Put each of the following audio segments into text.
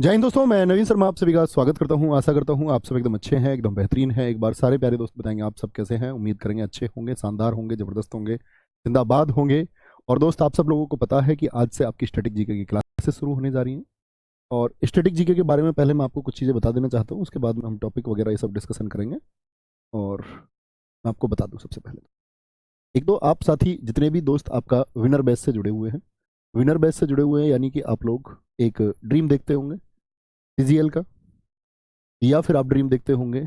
जय हिंद दोस्तों, मैं नवीन शर्मा आप सभी का स्वागत करता हूं। आशा करता हूं आप सब एकदम अच्छे हैं, एकदम बेहतरीन हैं। एक बार सारे प्यारे दोस्त बताएंगे आप सब कैसे हैं। उम्मीद करेंगे अच्छे होंगे, शानदार होंगे, जबरदस्त होंगे, जिंदाबाद होंगे। और दोस्त, आप सब लोगों को पता है कि आज से आपकी स्टैटिक जीके की क्लासेस शुरू होने जा रही हैं। और स्टैटिक जीके के बारे में पहले मैं आपको कुछ चीज़ें बता देना चाहता हूँ, उसके बाद में हम टॉपिक वगैरह ये सब डिस्कशन करेंगे। और मैं आपको बता दूँ सबसे पहले एक दो आप साथी जितने भी दोस्त आपका विनर बैच से जुड़े हुए हैं, विनर बैच से जुड़े हुए हैं, यानी कि आप लोग एक ड्रीम देखते होंगे सीजीएल का, या फिर आप ड्रीम देखते होंगे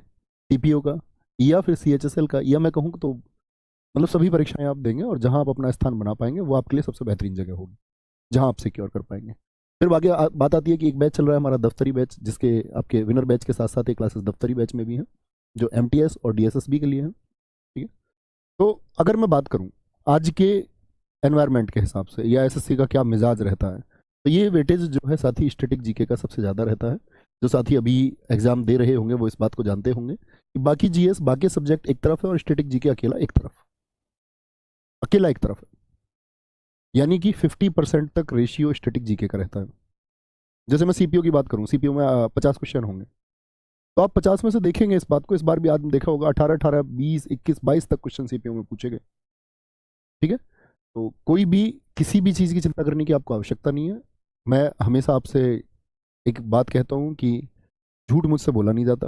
टीपीओ का, या फिर सीएचएसएल का, या मैं कहूँ तो मतलब सभी परीक्षाएं आप देंगे और जहां आप अपना स्थान बना पाएंगे वो आपके लिए सबसे बेहतरीन जगह होगी, जहां आप सिक्योर कर पाएंगे। फिर बाकी बात आती है कि एक बैच चल रहा है हमारा दफ्तरी बैच, जिसके आपके विनर बैच के साथ साथ एक क्लासेस दफ्तरी बैच में भी हैं, जो एमटीएस और डीएसएसबी के लिए हैं। ठीक है, तो अगर मैं बात करूं आज के एनवायरनमेंट के हिसाब से या एसएससी का क्या मिजाज रहता है, तो ये वेटेज जो है साथी स्टैटिक जीके का सबसे ज़्यादा रहता है। जो साथी अभी एग्जाम दे रहे होंगे वो इस बात को जानते होंगे कि बाकी जीएस बाकी सब्जेक्ट एक तरफ है और स्टैटिक जीके अकेला एक तरफ, अकेला एक तरफ है। यानी कि 50% तक रेशियो स्टैटिक जीके का रहता है। जैसे मैं सीपीओ की बात करूं, सीपीओ में 50 क्वेश्चन होंगे, तो आप 50 में से देखेंगे इस बात को, इस बार भी आपने देखा होगा 18 18 20 21 22 तक क्वेश्चन सीपीओ में पूछे गए। ठीक है, तो कोई भी किसी भी चीज़ की चिंता करने की आपको आवश्यकता नहीं है। मैं हमेशा आपसे एक बात कहता हूँ कि झूठ मुझसे बोला नहीं जाता।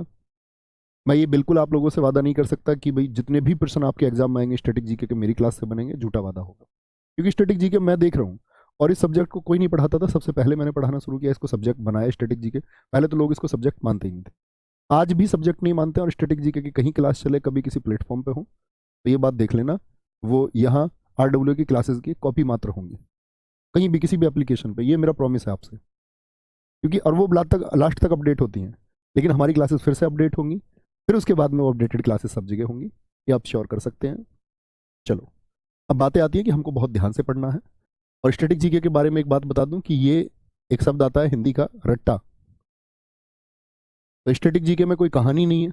मैं ये बिल्कुल आप लोगों से वादा नहीं कर सकता कि भाई जितने भी प्रश्न आपके एग्जाम में आएंगे स्टैटिक जीके के मेरी क्लास से बनेंगे, झूठा वादा होगा। क्योंकि स्टैटिक जीके मैं देख रहा हूँ, और इस सब्जेक्ट को कोई नहीं पढ़ाता था। सबसे पहले मैंने पढ़ाना शुरू किया, इसको सब्जेक्ट बनाया स्टैटिक जीके। पहले तो लोग इसको सब्जेक्ट मानते ही नहीं थे, आज भी सब्जेक्ट नहीं मानते। और स्टैटिक जीके की कहीं क्लास चले, कभी किसी प्लेटफॉर्म पे हो, तो ये बात देख लेना, वो यहाँ आरडब्ल्यू की क्लासेस की कॉपी मात्र होंगी, कहीं भी किसी भी एप्लीकेशन पे। ये मेरा प्रॉमिस है आपसे, क्योंकि और वो लास्ट तक अपडेट होती हैं। लेकिन हमारी क्लासेस फिर से अपडेट होंगी, फिर उसके बाद में वो अपडेटेड क्लासेस सब जगह होंगी, ये आप श्योर कर सकते हैं। चलो, अब बातें आती है कि हमको बहुत ध्यान से पढ़ना है। और स्टैटिक जीके के बारे में एक बात बता दूं कि ये एक शब्द आता है हिंदी का, रट्टा। तो स्टैटिक जीके में कोई कहानी नहीं है,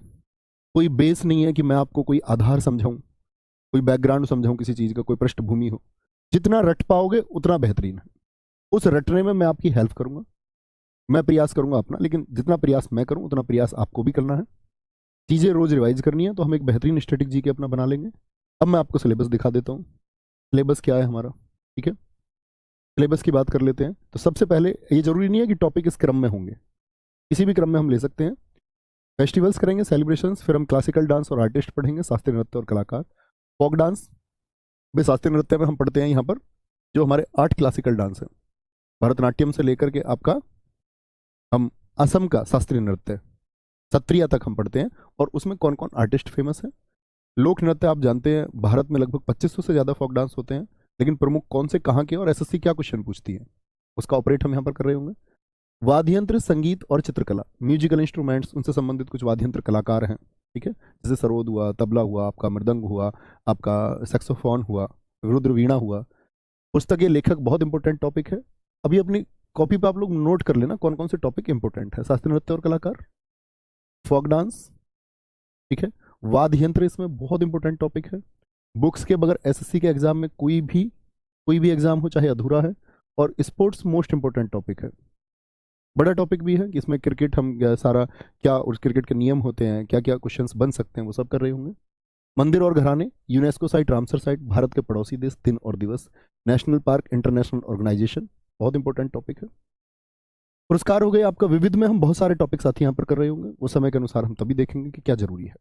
कोई बेस नहीं है कि मैं आपको कोई आधार समझाऊं, कोई बैकग्राउंड समझाऊं किसी चीज़ का, कोई पृष्ठभूमि हो। जितना रट पाओगे उतना बेहतरीन है। उस रटने में मैं आपकी हेल्प करूंगा, मैं प्रयास करूंगा अपना, लेकिन जितना प्रयास मैं करूं उतना प्रयास आपको भी करना है। चीज़ें रोज रिवाइज करनी है, तो हम एक बेहतरीन स्टैटिक जीके अपना बना लेंगे। अब मैं आपको सिलेबस दिखा देता हूँ, सिलेबस क्या है हमारा। ठीक है, सिलेबस की बात कर लेते हैं। तो सबसे पहले, ये जरूरी नहीं है कि टॉपिक इस क्रम में होंगे, किसी भी क्रम में हम ले सकते हैं। फेस्टिवल्स करेंगे, सेलिब्रेशंस, फिर हम क्लासिकल डांस और आर्टिस्ट पढ़ेंगे, शास्त्रीय नृत्य और कलाकार। फोक डांस में, शास्त्रीय नृत्य में हम पढ़ते हैं यहाँ पर जो हमारे 8 क्लासिकल डांस हैं, भरतनाट्यम से लेकर के आपका हम असम का शास्त्रीय नृत्य सत्रिया तक हम पढ़ते हैं। और उसमें कौन कौन आर्टिस्ट फेमस है। लोक नृत्य आप जानते हैं, भारत में लगभग 2500 से ज़्यादा फोक डांस होते हैं, लेकिन प्रमुख कौन से कहाँ के और एसएससी क्या क्वेश्चन पूछती है, उसका ऑपरेट हम यहाँ पर कर रहे होंगे। वाद्य यंत्र, संगीत और चित्रकला, म्यूजिकल इंस्ट्रूमेंट्स, उनसे संबंधित कुछ वाद्य यंत्र कलाकार हैं। ठीक है, जैसे सरोद हुआ, तबला हुआ, आपका मृदंग हुआ, आपका सेक्सोफोन हुआ, रुद्र वीणा हुआ। पुस्तकीय लेखक बहुत इंपॉर्टेंट टॉपिक है। अभी अपनी कॉपी पे आप लोग नोट कर लेना कौन कौन से टॉपिक इंपॉर्टेंट है। शास्त्रीय नृत्य और कलाकार, फोक डांस, ठीक है, वाद्य यंत्र इसमें बहुत इंपॉर्टेंट टॉपिक है। बुक्स के बगैर एसएससी के एग्जाम में कोई भी एग्जाम हो चाहे अधूरा है। और स्पोर्ट्स मोस्ट इंपॉर्टेंट टॉपिक है, बड़ा टॉपिक भी है कि इसमें क्रिकेट हम सारा क्या उस क्रिकेट के नियम होते हैं, क्या क्या क्वेश्चंस बन सकते हैं, वो सब कर रहे होंगे। मंदिर और घराने, UNESCO site, Ramsar site, Bharat के पड़ोसी देश, दिन और दिवस, नेशनल पार्क, इंटरनेशनल ऑर्गेनाइजेशन, बहुत इंपॉर्टेंट टॉपिक है। पुरस्कार हो गए आपका विविध में, हम बहुत सारे टॉपिक साथ यहाँ पर कर रहे होंगे, वो समय के अनुसार हम तभी देखेंगे कि क्या जरूरी है।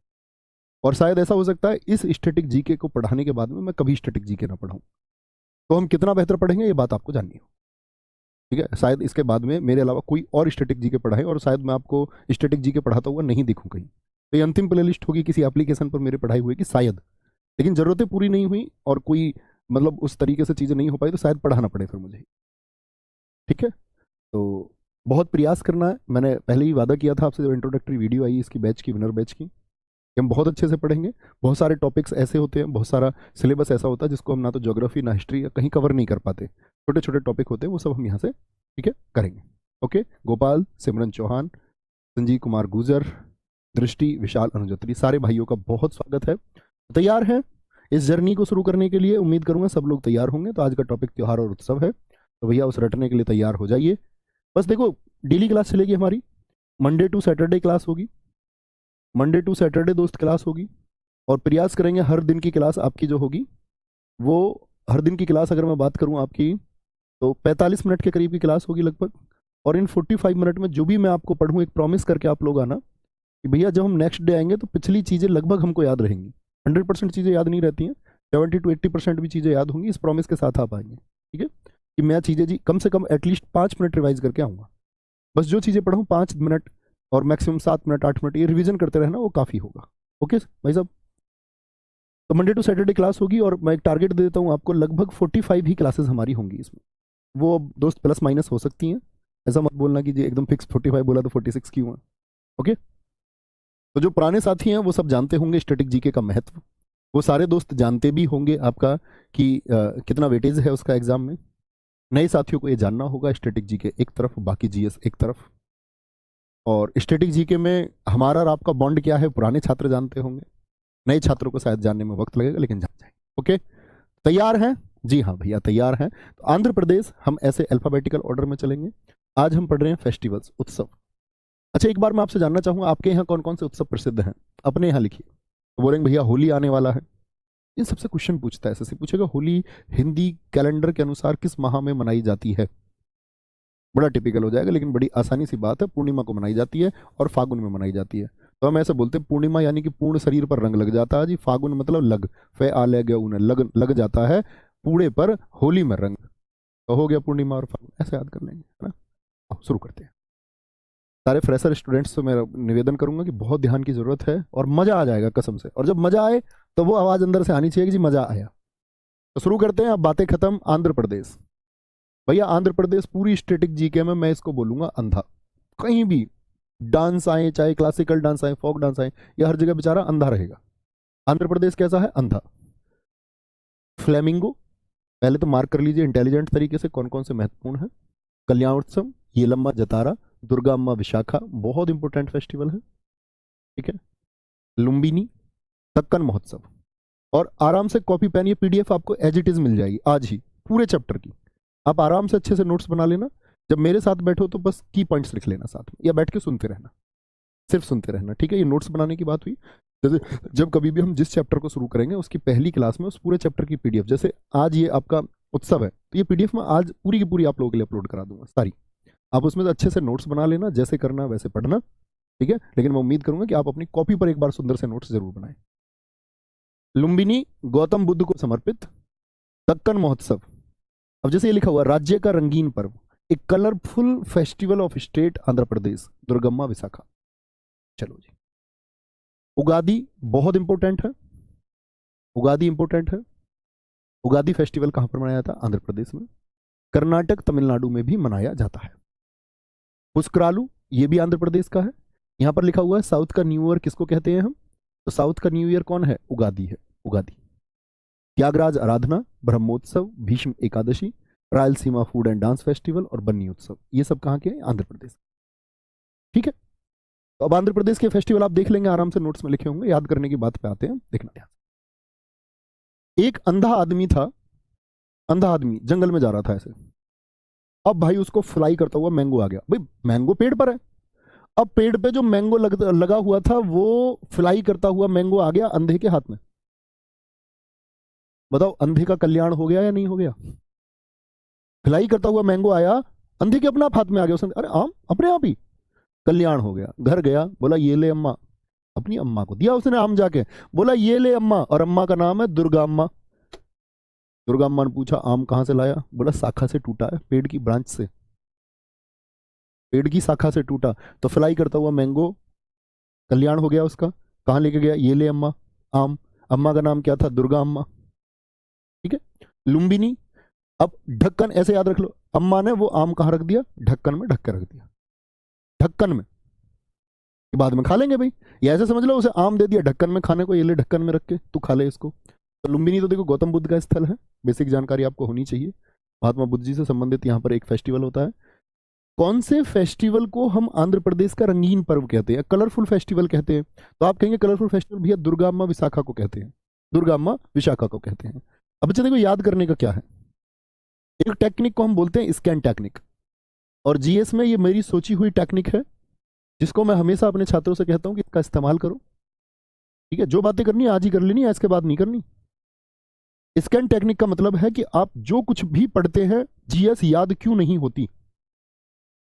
और शायद ऐसा हो सकता है इस स्टैटिक जीके को पढ़ाने के बाद में मैं कभी स्टैटिक जीके ना पढ़ाऊं, तो हम कितना बेहतर पढ़ेंगे ये बात आपको जाननी हो। ठीक है, शायद इसके बाद में मेरे अलावा कोई और स्टैटिक जीके पढ़ाए और शायद मैं आपको स्टैटिक जीके पढ़ाता हुआ नहीं दिखूं कहीं, तो ये अंतिम प्ले लिस्ट होगी किसी एप्लीकेशन पर मेरे पढ़ाई हुई कि शायद, लेकिन ज़रूरतें पूरी नहीं हुई और कोई मतलब उस तरीके से चीज़ें नहीं हो पाई तो शायद पढ़ाना पड़े फिर मुझे। ठीक है, तो बहुत प्रयास करना है। मैंने पहले ही वादा किया था आपसे, जब इंट्रोडक्टरी वीडियो आई इसकी बैच की, विनर बैच की, कि हम बहुत अच्छे से पढ़ेंगे। बहुत सारे टॉपिक्स ऐसे होते हैं, बहुत सारा सिलेबस ऐसा होता है जिसको हम ना तो ज्योग्राफी ना हिस्ट्री या कहीं कवर नहीं कर पाते। छोटे छोटे टॉपिक होते हैं, वो सब हम यहाँ से ठीक है करेंगे। ओके, गोपाल, सिमरन चौहान, संजीव कुमार गुजर, दृष्टि, विशाल अनुजत्री, सारे भाइयों का बहुत स्वागत है। तैयार हैं इस जर्नी को शुरू करने के लिए? उम्मीद करूंगा सब लोग तैयार होंगे। तो आज का टॉपिक त्योहार और उत्सव है, तो भैया उस रटने के लिए तैयार हो जाइए। बस देखो, डेली क्लास चलेगी हमारी, मंडे टू सैटरडे क्लास होगी, मंडे टू सैटरडे दोस्त क्लास होगी, और प्रयास करेंगे हर दिन की क्लास आपकी जो होगी वो, हर दिन की क्लास अगर मैं बात करूं आपकी तो 45 मिनट के करीब की क्लास होगी लगभग। और इन 45 मिनट में जो भी मैं आपको पढ़ूं, एक प्रॉमिस करके आप लोग आना कि भैया जब हम नेक्स्ट डे आएंगे तो पिछली चीज़ें लगभग हमको याद रहेंगी। 100% चीज़ें याद नहीं रहती हैं, 70 to 80% भी चीज़ें याद होंगी। इस प्रॉमिस के साथ आप आएंगे, ठीक है, कि मैं चीज़ें जी कम से कम एटलीस्ट 5 मिनट रिवाइज करके आऊँगा। बस जो चीज़ें पढ़ूँ 5 मिनट और मैक्सिमम 7 मिनट 8 मिनट ये रिवीजन करते रहना, वो काफ़ी होगा। ओके भाई साहब, तो मंडे टू सैटरडे क्लास होगी, और मैं एक टारगेट दे देता हूँ आपको, लगभग 45 ही क्लासेस हमारी होंगी इसमें। वो दोस्त प्लस माइनस हो सकती हैं, ऐसा मत बोलना कि जी एकदम फिक्स 45 बोला तो 46 क्यों है। ओके, तो जो पुराने साथी हैं वो सब जानते होंगे स्टैटिक जीके का महत्व, वो सारे दोस्त जानते भी होंगे आपका कि कितना वेटेज है उसका एग्जाम में। नए साथियों को ये जानना होगा, स्टैटिक जीके एक तरफ बाकी जीएस एक तरफ। और स्टैटिक जीके में हमारा और आपका बॉन्ड क्या है पुराने छात्र जानते होंगे, नए छात्रों को शायद जानने में वक्त लगेगा लेकिन जान जाएंगे। ओके, तैयार हैं? जी हाँ भैया तैयार हैं। तो आंध्र प्रदेश हम ऐसे अल्फाबेटिकल ऑर्डर में चलेंगे। आज हम पढ़ रहे हैं फेस्टिवल्स, उत्सव। अच्छा, एक बार मैं आपसे जानना चाहूंगा आपके यहाँ कौन कौन से उत्सव प्रसिद्ध हैं, अपने यहाँ लिखिए। तो बोलेंगे भैया होली आने वाला है, इन सबसे क्वेश्चन पूछता है, ऐसे पूछेगा होली हिंदी कैलेंडर के अनुसार किस माह में मनाई जाती है। बड़ा टिपिकल हो जाएगा लेकिन बड़ी आसानी सी बात है, पूर्णिमा को मनाई जाती है और फागुन में मनाई जाती है। तो हम ऐसे बोलते हैं पूर्णिमा यानी कि पूर्ण शरीर पर रंग लग जाता है जी, फागुन मतलब लग, फे आ ले गया ऊन लग लग जाता है पूरे पर होली में रंग, तो हो गया पूर्णिमा और फागुन, ऐसे याद कर लेंगे, है ना। अब शुरू करते हैं। सारे फ्रेशर स्टूडेंट्स से मैं निवेदन करूंगा कि बहुत ध्यान की जरूरत है और मजा आ जाएगा कसम से, और जब मजा आए तो वो आवाज अंदर से आनी चाहिए कि जी मजा आया। तो शुरू करते हैं, अब बातें खत्म। आंध्र प्रदेश, भैया आंध्र प्रदेश पूरी स्टैटिक जीके में मैं इसको बोलूंगा अंधा। कहीं भी डांस आए, चाहे क्लासिकल डांस आए, फोक डांस आए, या हर जगह बेचारा अंधा रहेगा। आंध्र प्रदेश कैसा है? अंधा। फ्लेमिंगो, पहले तो मार्क कर लीजिए इंटेलिजेंट तरीके से कौन कौन से महत्वपूर्ण है। कल्याणोत्सव, येलम्मा जतारा, दुर्गा अम्मा विशाखा, बहुत इंपॉर्टेंट फेस्टिवल है, ठीक है। लुम्बिनी, दक्कन महोत्सव। और आराम से कॉपी पेन, ये पीडीएफ आपको एज इट इज मिल जाएगी आज ही पूरे चैप्टर की। आप आराम से अच्छे से नोट्स बना लेना, जब मेरे साथ बैठो तो बस की पॉइंट्स लिख लेना साथ में, या बैठ के सुनते रहना, सिर्फ सुनते रहना, ठीक है। ये नोट्स बनाने की बात हुई। जैसे जब कभी भी हम जिस चैप्टर को शुरू करेंगे उसकी पहली क्लास में उस पूरे चैप्टर की पीडीएफ, जैसे आज ये आपका उत्सव है तो ये पीडीएफ मैं आज पूरी की पूरी आप लोगों के लिए अपलोड करा दूंगा सारी। आप उसमें से अच्छे से नोट्स बना लेना, जैसे करना वैसे पढ़ना, ठीक है। लेकिन मैं उम्मीद करूंगा कि आप अपनी कॉपी पर एक बार सुंदर से नोट्स जरूर बनाएं। लुम्बिनी गौतम बुद्ध को समर्पित, दक्कन महोत्सव, अब जैसे ये लिखा हुआ राज्य का रंगीन पर्व, एक colourful festival of state Andhra Pradesh, Durgamma Visakha. चलो जी, उगादी बहुत इंपॉर्टेंट है, उगादी इंपॉर्टेंट है। उगादी फेस्टिवल कहां पर मनाया जाता है? आंध्र प्रदेश में। कर्नाटक तमिलनाडु में भी मनाया जाता है। पुस्करालू, ये भी आंध्र प्रदेश का है। यहां पर लिखा हुआ है साउथ का न्यू ईयर किसको कहते हैं हम, तो साउथ का न्यू ईयर कौन है? उगादी है, Ugadi. Tyagaraja Aradhana, Brahmotsava, Bhishma Ekadashi, Rayalaseema food and dance festival और बन्नी उत्सव, ये सब कहाँ के हैं? आंध्र प्रदेश, ठीक है। तो अब आंध्र प्रदेश के फेस्टिवल आप देख लेंगे, आराम से नोट्स में लिखे होंगे। याद करने की बात पे आते हैं, देखना ध्यान। एक अंधा आदमी था, अंधा आदमी जंगल में जा रहा था ऐसे। अब भाई उसको फ्लाई करता हुआ मैंगो आ गया। भाई मैंगो पेड़ पर है, अब पेड़ पे जो मैंगो लगा हुआ था वो फ्लाई करता हुआ मैंगो आ गया अंधे के हाथ में। बताओ अंधे का कल्याण हो गया या नहीं हो गया? फ्लाई करता हुआ मैंगो आया, अंधे के अपना हाथ में आ गया, उसने अरे आम अपने आप ही कल्याण हो गया। घर गया, बोला ये ले अम्मा, अपनी अम्मा को दिया उसने आम, जाके बोला ये ले अम्मा, और अम्मा का नाम है दुर्गा अम्मा। दुर्गा अम्मा ने पूछा आम कहां से लाया? बोला शाखा से टूटा है, पेड़ की ब्रांच से, पेड़ की शाखा से टूटा। तो फ्लाई करता हुआ मैंगो कल्याण हो गया उसका। कहां लेके गया? ये ले अम्मा, आम। अम्मा का नाम क्या था? दुर्गा अम्मा, ठीक है। लुम्बिनी, अब ढक्कन ऐसे याद रख लो, अम्मा ने वो आम कहां रख दिया? ढक्कन में ढक के रख दिया, ढक्कन में, बाद में खा लेंगे भाई। या ऐसे समझ लो उसे आम दे दिया ढक्कन में खाने को, ये ले ढक्कन में रख के तू खा ले इसको। तो लुम्बिनी तो देखो गौतम बुद्ध का स्थल है, बेसिक जानकारी आपको होनी चाहिए। महात्मा बुद्ध जी से संबंधित यहाँ पर एक फेस्टिवल होता है। कौन से फेस्टिवल को हम आंध्र प्रदेश का रंगीन पर्व कहते हैं, कलरफुल फेस्टिवल कहते हैं? तो आप कहेंगे कलरफुल फेस्टिवल भैया दुर्गा अम्मा विशाखा को कहते हैं, दुर्गा अम्मा विशाखा को कहते हैं। अब बच्चे देखो याद करने का क्या है, एक टेक्निक को हम बोलते हैं स्कैन टेक्निक। और जीएस में ये मेरी सोची हुई टेक्निक है, जिसको मैं हमेशा अपने छात्रों से कहता हूं कि इसका इस्तेमाल करो। ठीक है, जो बातें करनी है आज ही कर लेनी है, इसके बाद नहीं करनी। स्कैन टेक्निक का मतलब है कि आप जो कुछ भी पढ़ते हैं, जीएस याद क्यों नहीं होती,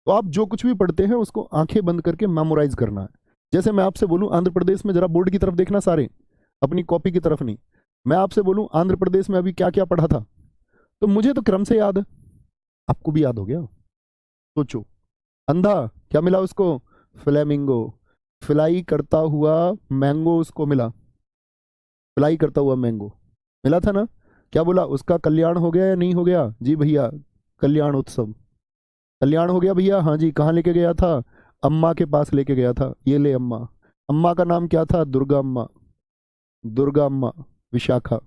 तो आप जो कुछ भी पढ़ते हैं उसको आंखें बंद करके मेमोराइज करना है। जैसे मैं आपसे बोलूं आंध्र प्रदेश में, जरा बोर्ड की तरफ देखना सारे, अपनी कॉपी की तरफ नहीं। मैं आपसे बोलूं आंध्र प्रदेश में अभी क्या क्या पढ़ा था, तो मुझे तो क्रम से याद है, आपको भी याद हो गया। सोचो, अंधा क्या मिला उसको, फ्लेमिंगो। फ्लाई करता हुआ मैंगो उसको मिला, फ्लाई करता हुआ मैंगो मिला था ना। क्या बोला, उसका कल्याण हो गया या नहीं हो गया, जी भैया कल्याण उत्सव, कल्याण हो गया भैया। हाँ जी, कहाँ लेके गया था, अम्मा के पास लेके गया था, ये ले अम्मा। अम्मा का नाम क्या था, दुर्गा अम्मा, दुर्गा अम्मा विशाखा।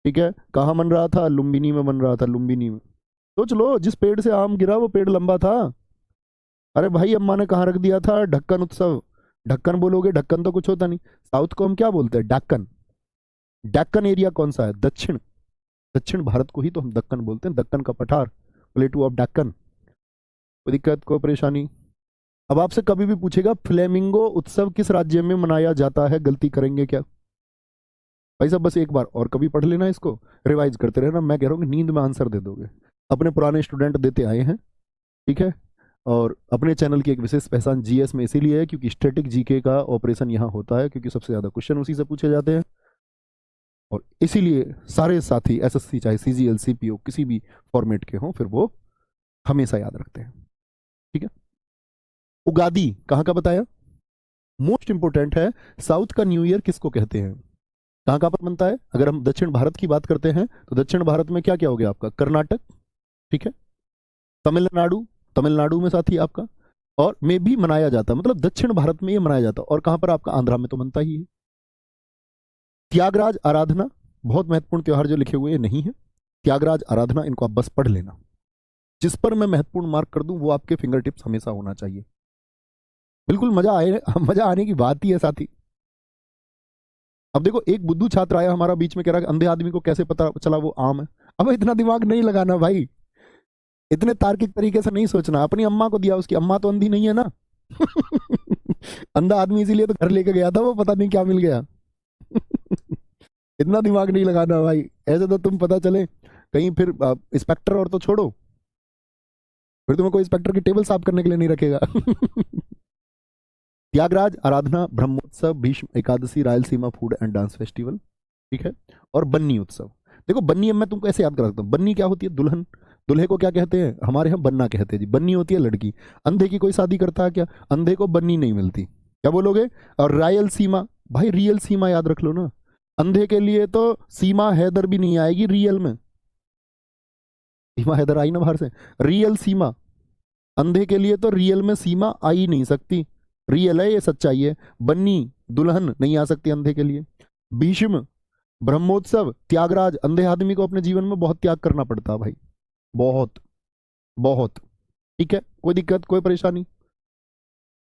ठीक है, कहाँ बन रहा था, लुम्बिनी में बन रहा था, लुम्बिनी में। सोच लो, जिस पेड़ से आम गिरा वो पेड़ लंबा था। अरे भाई, अम्मा ने कहाँ रख दिया था, ढक्कन उत्सव। ढक्कन बोलोगे, ढक्कन तो कुछ होता नहीं, साउथ को हम क्या बोलते हैं, डक्कन। डक्कन एरिया कौन सा है, दक्षिण, दक्षिण भारत को ही तो हम दक्कन बोलते हैं, दक्कन का पठार, प्लेटू ऑफ डक्कन। कोई दिक्कत, कोई परेशानी। अब आपसे कभी भी पूछेगा फ्लेमिंगो उत्सव किस राज्य में मनाया जाता है, गलती करेंगे क्या भाई साहब, बस एक बार और कभी पढ़ लेना, इसको रिवाइज करते रहना। मैं कह रहा हूँ कि नींद में आंसर दे दोगे, अपने पुराने स्टूडेंट देते आए हैं। ठीक है, और अपने चैनल की एक विशेष पहचान जीएस में इसीलिए है क्योंकि स्टैटिक जीके का ऑपरेशन यहाँ होता है, क्योंकि सबसे ज़्यादा क्वेश्चन उसी से पूछे जाते हैं। और इसीलिए सारे साथी एसएससी चाहे सीजीएल सीपीओ किसी भी फॉर्मेट के हों, फिर वो हमेशा याद रखते हैं। ठीक है, उगादी कहाँ का बताया, मोस्ट इंपोर्टेंट है। साउथ का न्यू ईयर किसको कहते हैं, कहाँ कहाँ पर बनता है। अगर हम दक्षिण भारत की बात करते हैं तो दक्षिण भारत में क्या क्या हो गया आपका, कर्नाटक, ठीक है, तमिलनाडु, तमिलनाडु में साथी आपका, और में भी मनाया जाता है, मतलब दक्षिण भारत में ये मनाया जाता है। और कहाँ पर आपका, आंध्रा में तो बनता ही है। त्यागराज आराधना, बहुत महत्वपूर्ण त्योहार जो लिखे हुए नहीं है, त्यागराज आराधना, इनको आप बस पढ़ लेना। जिस पर मैं महत्वपूर्ण मार्क कर दूं वो आपके फिंगर टिप्स हमेशा होना चाहिए। बिल्कुल मजा आए, मजा आने की बात ही है साथी। अब देखो, एक बुद्धू छात्र आया हमारा बीच में, कह रहा है अंधे आदमी को कैसे पता चला वो आम है। अब इतना दिमाग नहीं लगाना भाई, इतने तार्किक तरीके से नहीं सोचना। अपनी अम्मा को दिया, उसकी अम्मा तो अंधी नहीं है ना। अंधा आदमी इसीलिए तो घर लेके गया था, वो पता नहीं क्या मिल गया। इतना दिमाग नहीं लगाना भाई, ऐसे तो तुम पता चले कहीं फिर इंस्पेक्टर और तो छोड़ो, फिर तुम्हें कोई इंस्पेक्टर की टेबल साफ करने के लिए नहीं रखेगा। Tyagaraja Aradhana, Brahmotsava, Bhishma Ekadashi, Rayalaseema food and dance festival, ठीक है, और बन्नी उत्सव। देखो बन्नी, अब मैं तुमको ऐसे याद करा सकता हूँ, बन्नी क्या होती है, दुल्हन। दुल्हे को क्या कहते हैं, हमारे यहाँ बन्ना कहते हैं जी, बन्नी होती है लड़की। अंधे की कोई शादी करता है क्या, अंधे को बन्नी नहीं मिलती, क्या बोलोगे। और रायल सीमा, भाई रियल सीमा याद रख लो ना, अंधे के लिए तो सीमा हैदर भी नहीं आएगी रियल में, सीमा हैदर आई ना बाहर से, रियल सीमा, अंधे के लिए तो रियल में सीमा आ ही नहीं सकती, रियल है ये, सच्चाई है। बन्नी दुल्हन नहीं आ सकती अंधे के लिए। भीष्म, ब्रह्मोत्सव, त्यागराज, अंधे आदमी को अपने जीवन में बहुत त्याग करना पड़ता है भाई, बहुत बहुत। ठीक है, कोई दिक्कत, कोई परेशानी।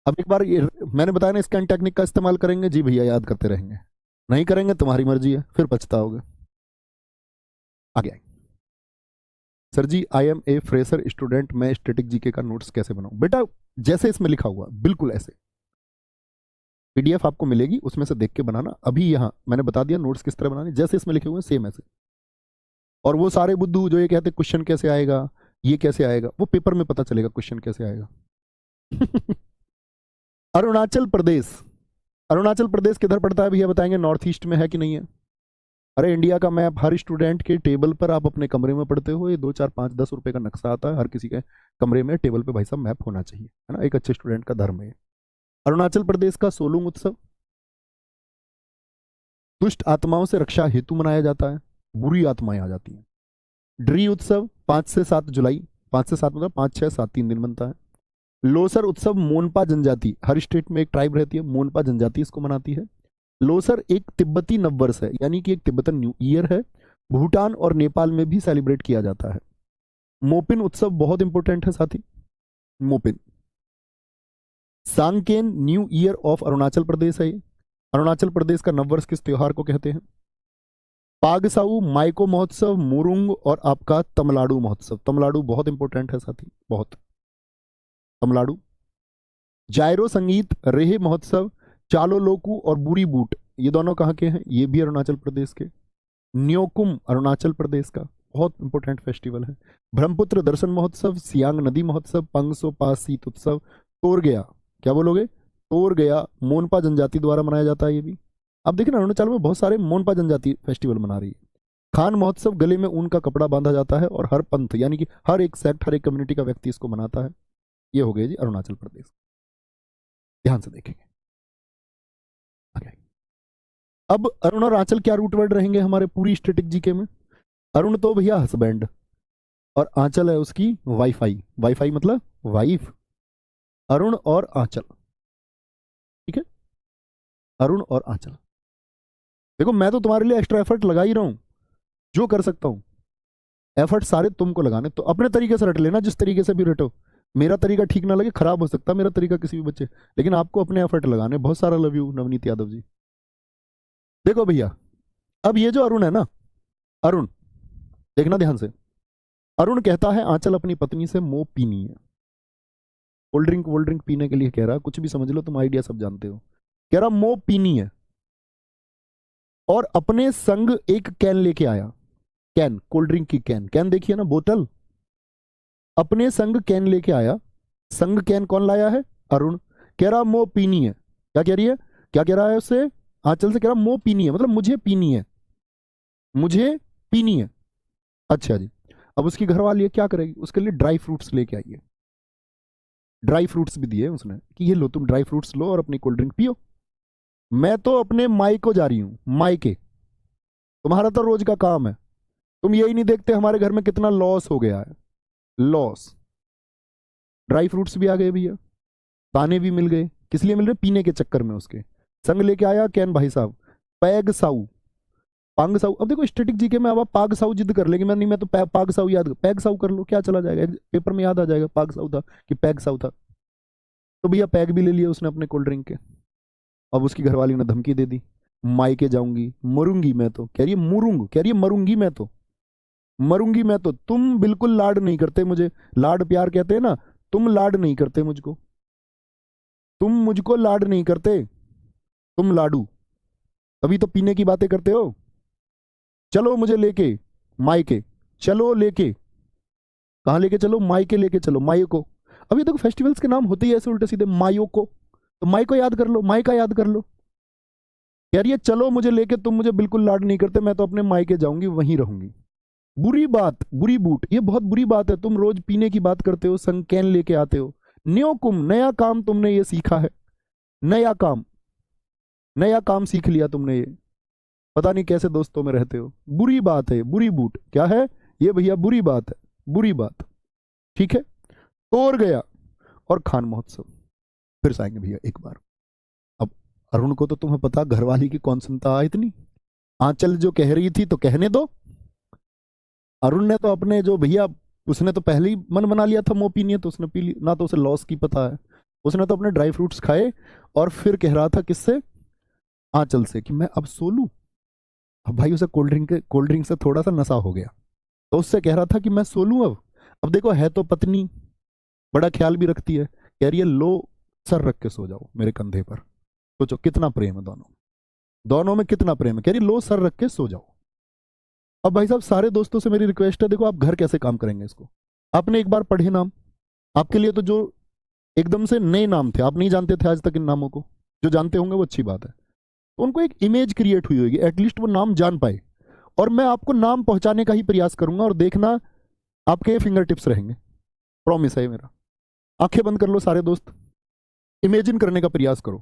अब एक बार ये मैंने बताया ना, स्कैन टेक्निक का इस्तेमाल करेंगे जी भैया, याद करते रहेंगे, नहीं करेंगे तुम्हारी मर्जी है, फिर पछताओगे। आगे आए, sir ji I am a fresher student, मैं स्टैटिक जीके का नोट्स कैसे बनाऊं। बेटा जैसे इसमें लिखा हुआ बिल्कुल ऐसे, पीडीएफ आपको मिलेगी, उसमें से देख के बनाना। अभी यहाँ मैंने बता दिया नोट्स किस तरह बनाने, जैसे इसमें लिखे हुए हैं सेम ऐसे। और वो सारे बुद्धू जो ये कहते क्वेश्चन कैसे आएगा, ये कैसे आएगा, वो पेपर में पता चलेगा क्वेश्चन कैसे आएगा। अरुणाचल प्रदेश, अरुणाचल प्रदेश किधर पड़ता है भैया बताएंगे, नॉर्थ ईस्ट में है कि नहीं है। अरे इंडिया का मैप हर स्टूडेंट के टेबल पर आप अपने कमरे में पढ़ते हो, ये 2 4 5 10 रुपए का नक्शा आता है, हर किसी के कमरे में टेबल पे भाई साहब मैप होना चाहिए, है ना, एक अच्छे स्टूडेंट का धर्म है। अरुणाचल प्रदेश का सोलुंग उत्सव दुष्ट आत्माओं से रक्षा हेतु मनाया जाता है, बुरी आत्माएं आ जाती हैं। ड्री उत्सव 5 से 7 जुलाई, 5 से 7 मतलब 5 6 7 3 दिन बनता है। लोसर उत्सव मोनपा जनजाति, हर स्टेट में एक ट्राइब रहती है, मोनपा जनजाति इसको मनाती है। लोसर एक तिब्बती नववर्ष है, यानी कि एक तिब्बतन न्यू ईयर है, भूटान और नेपाल में भी सेलिब्रेट किया जाता है। मोपिन उत्सव बहुत इंपॉर्टेंट है साथी, Mopin. Sangken new year of Arunachal Pradesh है, अरुणाचल प्रदेश का नववर्ष किस त्योहार को कहते हैं। पागसाऊ माइको महोत्सव, मुरुंग और आपका तमिलनाडु महोत्सव, तमिलनाडु बहुत इंपॉर्टेंट है साथी, बहुत। तमिलनाडु। जायरो संगीत, रेहे महोत्सव, चालो लोकू और बुरी बूट, ये दोनों कहाँ के हैं? ये भी अरुणाचल प्रदेश के। न्योकुम अरुणाचल प्रदेश का बहुत इंपॉर्टेंट फेस्टिवल है। ब्रह्मपुत्र दर्शन महोत्सव, सियांग नदी महोत्सव, पंगसो पासीत उत्सव, तोरगया, क्या बोलोगे? तोरगया मोनपा जनजाति द्वारा मनाया जाता है ये भी। अब देखिए ना, अरुणाचल में बहुत सारे मोनपा जनजाति फेस्टिवल मना रही है। खान महोत्सव, गले में ऊन का कपड़ा बांधा जाता है और हर पंथ यानी कि हर एक सेक्ट, हर एक कम्युनिटी का व्यक्ति इसको मनाता है। ये हो गया जी अरुणाचल प्रदेश। ध्यान से देखेंगे आगे। अब अरुण और आंचल क्या रूट वर्ड रहेंगे हमारे पूरी स्टैटिक जीके में? अरुण तो भैया हस्बैंड, और आंचल है उसकी वाईफाई। वाईफाई मतलब वाइफ। अरुण और आंचल, ठीक है, अरुण और आंचल। देखो मैं तो तुम्हारे लिए एक्स्ट्रा एफर्ट लगा ही रहा हूं, जो कर सकता हूं। एफर्ट सारे तुमको लगाने, तो अपने तरीके से रट लेना, जिस तरीके से भी रटो। मेरा तरीका ठीक ना लगे, खराब हो सकता मेरा तरीका किसी भी बच्चे, लेकिन आपको अपने एफर्ट लगाने। बहुत सारा लव यू नवनीत यादव जी। देखो भैया, अब ये जो अरुण है ना, अरुण देखना ध्यान से। अरुण कहता है आंचल अपनी पत्नी से मोह पीनी है। कोल्ड ड्रिंक पीने के लिए कह रहा, कुछ भी समझ लो तुम, आइडिया सब जानते हो। कह रहा मोह पीनी है और अपने संग एक कैन लेके आया। कैन, कोल्ड ड्रिंक की कैन, कैन देखिए ना, बोतल। अपने संग कैन लेके आया। संग कैन कौन लाया है? अरुण। कह रहा मोह पीनी है। क्या कह रही है? क्या कह रहा है उससे? आंचल से कह रहा मोह पीनी है, मतलब मुझे पीनी है, मुझे पीनी है। अच्छा जी, अब उसकी घरवाली क्या करेगी? उसके लिए ड्राई फ्रूट्स लेके आइए। ड्राई फ्रूट्स भी दिए उसने कि ये लो, तुम ड्राई फ्रूट्स लो और अपनी कोल्ड ड्रिंक पियो। मैं तो अपने माई को जा रही हूं, मायके। तुम्हारा तो रोज का काम है, तुम यही नहीं देखते हमारे घर में कितना लॉस हो गया है। लॉस। ड्राई फ्रूट्स भी आ गए भैया, दाने भी मिल गए। किस लिए मिल रहे? पीने के चक्कर में। उसके संग लेके आया कैन भाई साहब। पैग साऊ, पांग साऊ। अब देखो स्टैटिक जीके में अब आप पाग साऊ जिद कर लेंगे, मैं नहीं, मैं तो पाग साऊ याद, पैग साऊ कर लो, क्या चला जाएगा, पेपर में याद आ जाएगा पाग साऊ था कि पैग साऊ था। तो भैया पैग भी ले लिया उसने अपने कोल्ड ड्रिंक के। अब उसकी घरवाली ने धमकी दे दी, मायके जाऊंगी, मरूंगी मैं तो। कह रही है मुरूंग, कह रही है मरूंगी मैं तो, मरूंगी मैं तो। तुम बिल्कुल लाड नहीं करते मुझे, लाड प्यार कहते हैं ना, तुम लाड नहीं करते मुझको, तुम मुझको लाड नहीं करते, तुम लाडू। तभी तो पीने की बातें करते हो। चलो मुझे लेके मायके, चलो लेके, कहाँ लेके चलो? मायके लेके चलो, मायो को। अभी देखो फेस्टिवल्स के नाम होते ही ऐसे उल्टे सीधे, मायो को, तो माई को याद कर लो, माई का याद कर लो। यार ये चलो मुझे लेके, तुम मुझे बिल्कुल लाड नहीं करते, मैं तो अपने मायके जाऊंगी, वहीं रहूंगी। बुरी बात, बुरी बूट, ये बहुत बुरी बात है। तुम रोज पीने की बात करते हो, संग कैन लेके आते हो। न्यो कुम, नया काम तुमने ये सीखा है, नया काम, नया काम सीख लिया तुमने ये। पता नहीं कैसे दोस्तों में रहते हो। बुरी बात है, बुरी बूट क्या है ये भैया? बुरी बात है, बुरी बात। ठीक है, तोड़ गया और खान महोत्सव। फिर से आएंगे भैया एक बार। अब अरुण को तो तुम्हें पता घरवाली की कौन सुनता इतनी, आंचल जो कह रही थी तो कहने दो। अरुण ने तो अपने जो भैया, उसने तो पहले ही मन बना लिया था, मोह पीनी है तो उसने पी ली ना, तो उसे लॉस की पता है। उसने तो अपने ड्राई फ्रूट्स खाए और फिर कह रहा था किससे? आंचल से, कि मैं अब सो लूं। अब भाई उसे कोल्ड ड्रिंक से थोड़ा सा नशा हो गया, तो उससे कह रहा था कि मैं सो लूं अब देखो है तो पत्नी, बड़ा ख्याल भी रखती है। कह रही है लो सर रख के सो जाओ मेरे कंधे पर। सोचो कितना प्रेम है दोनों, दोनों में कितना प्रेम है। कह रही लो सर रख के सो जाओ। अब भाई साहब सारे दोस्तों से मेरी रिक्वेस्ट है, देखो आप घर कैसे काम करेंगे इसको। आपने एक बार पढ़े नाम, आपके लिए तो जो एकदम से नए नाम थे, आप नहीं जानते थे आज तक इन नामों को, जो जानते होंगे वो अच्छी बात है। तो उनको एक इमेज क्रिएट हुई होगी, एटलीस्ट वो नाम जान पाए। और मैं आपको नाम पहुंचाने का ही प्रयास करूंगा, और देखना आपके फिंगर टिप्स रहेंगे, प्रॉमिस है मेरा। आंखें बंद कर लो सारे दोस्त, इमेजिन करने का प्रयास करो,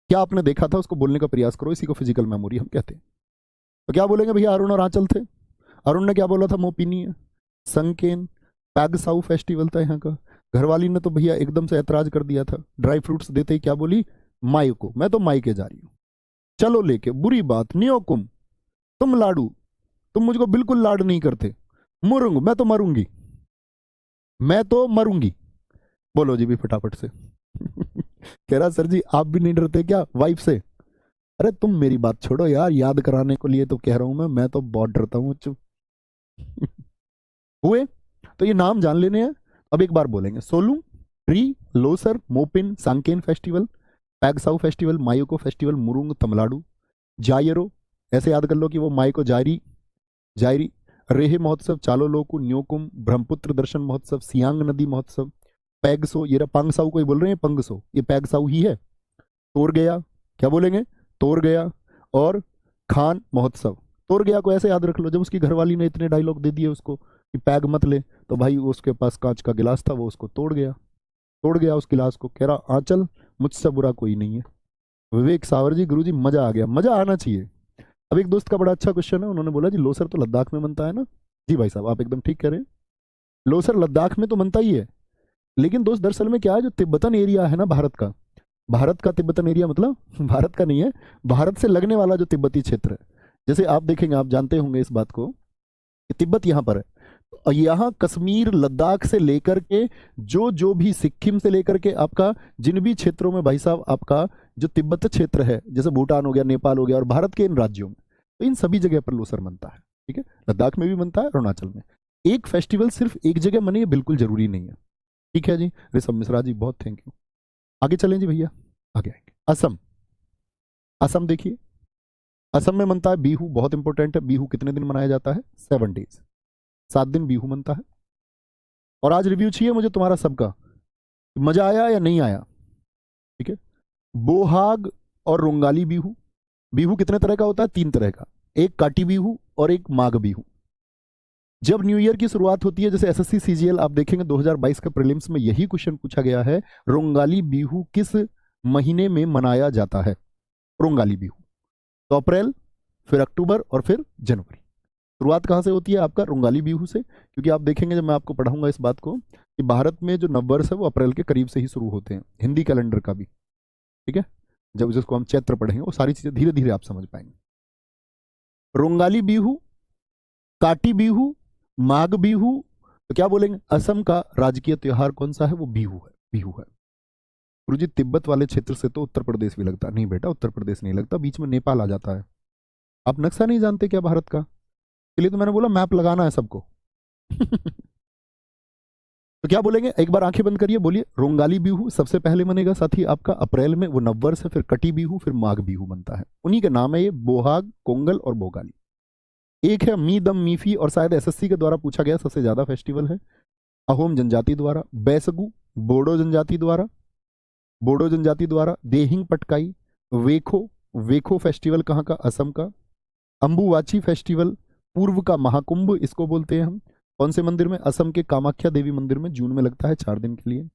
क्या आपने देखा था उसको बोलने का प्रयास करो। इसी को फिजिकल मेमोरी हम कहते हैं। तो क्या बोलेंगे भैया? अरुण और आंचल थे। अरुण ने क्या बोला था? मोपिनी है। संकेन पैगसाउ फेस्टिवल था यहाँ का। घरवाली ने तो भैया एकदम से ऐतराज कर दिया था, ड्राई फ्रूट्स देते ही क्या बोली? माई को, मैं तो माई के जा रही हूँ, चलो लेके। बुरी बात, नियोकुम, तुम लाडू, तुम मुझको बिल्कुल लाड नहीं करते। मुरुंग, मैं तो मरूंगी, मैं तो मरूंगी। बोलो जी भी फटाफट से। कह रहा सर जी आप भी नहीं डरते क्या वाइफ से? अरे तुम मेरी बात छोड़ो यार, याद कराने को लिए तो कह रहा हूं मैं तो बहुत डरता हूं। चुप। हुए? तो ये नाम जान लेने हैं। अब एक बार बोलेंगे, Solung, Dree, Losar, Mopin, Sangken festival, Pangsau festival, Myoko festival, Murung Tamil Nadu, Ziro, ऐसे याद कर लो कि वो मायको जायरी, जायरी, रेहे महोत्सव, चालो लोकू, न्योकुम, ब्रह्मपुत्र दर्शन महोत्सव, सियांग नदी महोत्सव, पैगसो, ये पांगसाउ को ही बोल रहे हैं, पंगसो, ये पैगसाउ ही है। तोर गया, क्या बोलेंगे, तोर गया, और खान महोत्सव। तोर गया को ऐसे याद रख लो, जब उसकी घरवाली ने इतने डायलॉग दे दिए उसको कि पैग मत ले, तो भाई उसके पास कांच का गिलास था, वो उसको तोड़ गया उस गिलास को, कह रहा आंचल मुझसे बुरा कोई नहीं है। विवेक सावर जी, गुरु जी मजा आ गया, मजा आना चाहिए। अब एक दोस्त का बड़ा अच्छा क्वेश्चन है, उन्होंने बोला जी लोसर तो लद्दाख में बनता है ना। जी भाई साहब, आप एकदम ठीक कह रहे हैं, लोसर लद्दाख में तो बनता ही है, लेकिन दोस्त दरअसल में क्या है, जो तिब्बतन एरिया है ना भारत का तिब्बतन एरिया मतलब भारत का नहीं है, भारत से लगने वाला जो तिब्बती क्षेत्र है, जैसे आप देखेंगे, आप जानते होंगे इस बात को कि तिब्बत यहाँ पर है, तो यहाँ कश्मीर लद्दाख से लेकर के जो जो भी सिक्किम से लेकर के आपका जिन भी क्षेत्रों में भाई साहब आपका जो तिब्बत क्षेत्र है, जैसे भूटान हो गया, नेपाल हो गया, और भारत के इन राज्यों में, तो इन सभी जगह पर लोसर बनता है। ठीक है, लद्दाख में भी बनता है, अरुणाचल में। एक फेस्टिवल सिर्फ एक जगह मने ये बिल्कुल जरूरी नहीं है। ठीक है जी, ऋषभ मिश्रा जी बहुत थैंक यू। आगे चलें जी भैया, आगे आएंगे। असम, असम देखिए, असम में मनता है बिहू, बहुत इंपॉर्टेंट है। बिहू कितने दिन मनाया जाता है, 7 डेज, 7 दिन बिहू मनता है। और आज रिव्यू चाहिए मुझे तुम्हारा सबका, मजा आया या नहीं आया। ठीक है, बोहाग और रोंगाली बिहू। बिहू कितने तरह का होता है, 3 तरह का, एक काटी बिहू और एक माघ बिहू। जब न्यू ईयर की शुरुआत होती है, जैसे एसएससी सीजीएल आप देखेंगे 2022 के प्रीलिम्स में यही क्वेश्चन पूछा गया है, रोंगाली बिहू किस महीने में मनाया जाता है। रोंगाली बिहू तो अप्रैल, फिर अक्टूबर और फिर जनवरी। शुरुआत कहाँ से होती है आपका, रोंगाली बिहू से, क्योंकि आप देखेंगे जब मैं आपको पढ़ाऊंगा इस बात को कि भारत में जो नववर्ष है वो अप्रैल के करीब से ही शुरू होते हैं, हिंदी कैलेंडर का भी। ठीक है, जब जिसको हम चैत्र पढ़ेंगे वो सारी चीजें धीरे धीरे आप समझ पाएंगे। रोंगाली बिहू, काटी बिहू, माघ बिहू, तो क्या बोलेंगे, असम का राजकीय त्योहार कौन सा है, वो बिहू है, बिहू है। गुरुजी तिब्बत वाले क्षेत्र से तो उत्तर प्रदेश भी लगता नहीं बेटा, उत्तर प्रदेश नहीं लगता, बीच में नेपाल आ जाता है। आप नक्शा नहीं जानते क्या भारत का, इसलिए तो मैंने बोला मैप लगाना है सबको। तो क्या बोलेंगे, एक बार आंखें बंद करिए, बोलिए रोंगाली बिहू सबसे पहले मनेगा साथी आपका अप्रैल में, वो नववर्ष है, फिर कटी बिहू, फिर माघ बिहू बनता है। उन्हीं के नाम है ये, बोहाग, कोंगल और बोगाली। एक है मी दम मीफी, और शायद एसएससी के द्वारा पूछा गया सबसे ज्यादा फेस्टिवल है, अहोम जनजाति द्वारा। बैसगु, बोडो जनजाति द्वारा, बोडो जनजाति द्वारा। देहिंग पटकाई, वेखो, वेखो फेस्टिवल कहाँ का, असम का। अंबुवाची फेस्टिवल, पूर्व का महाकुंभ इसको बोलते हैं हम, कौन से मंदिर में, असम के कामाख्या देवी मंदिर में, जून में लगता है 4 दिन के लिए।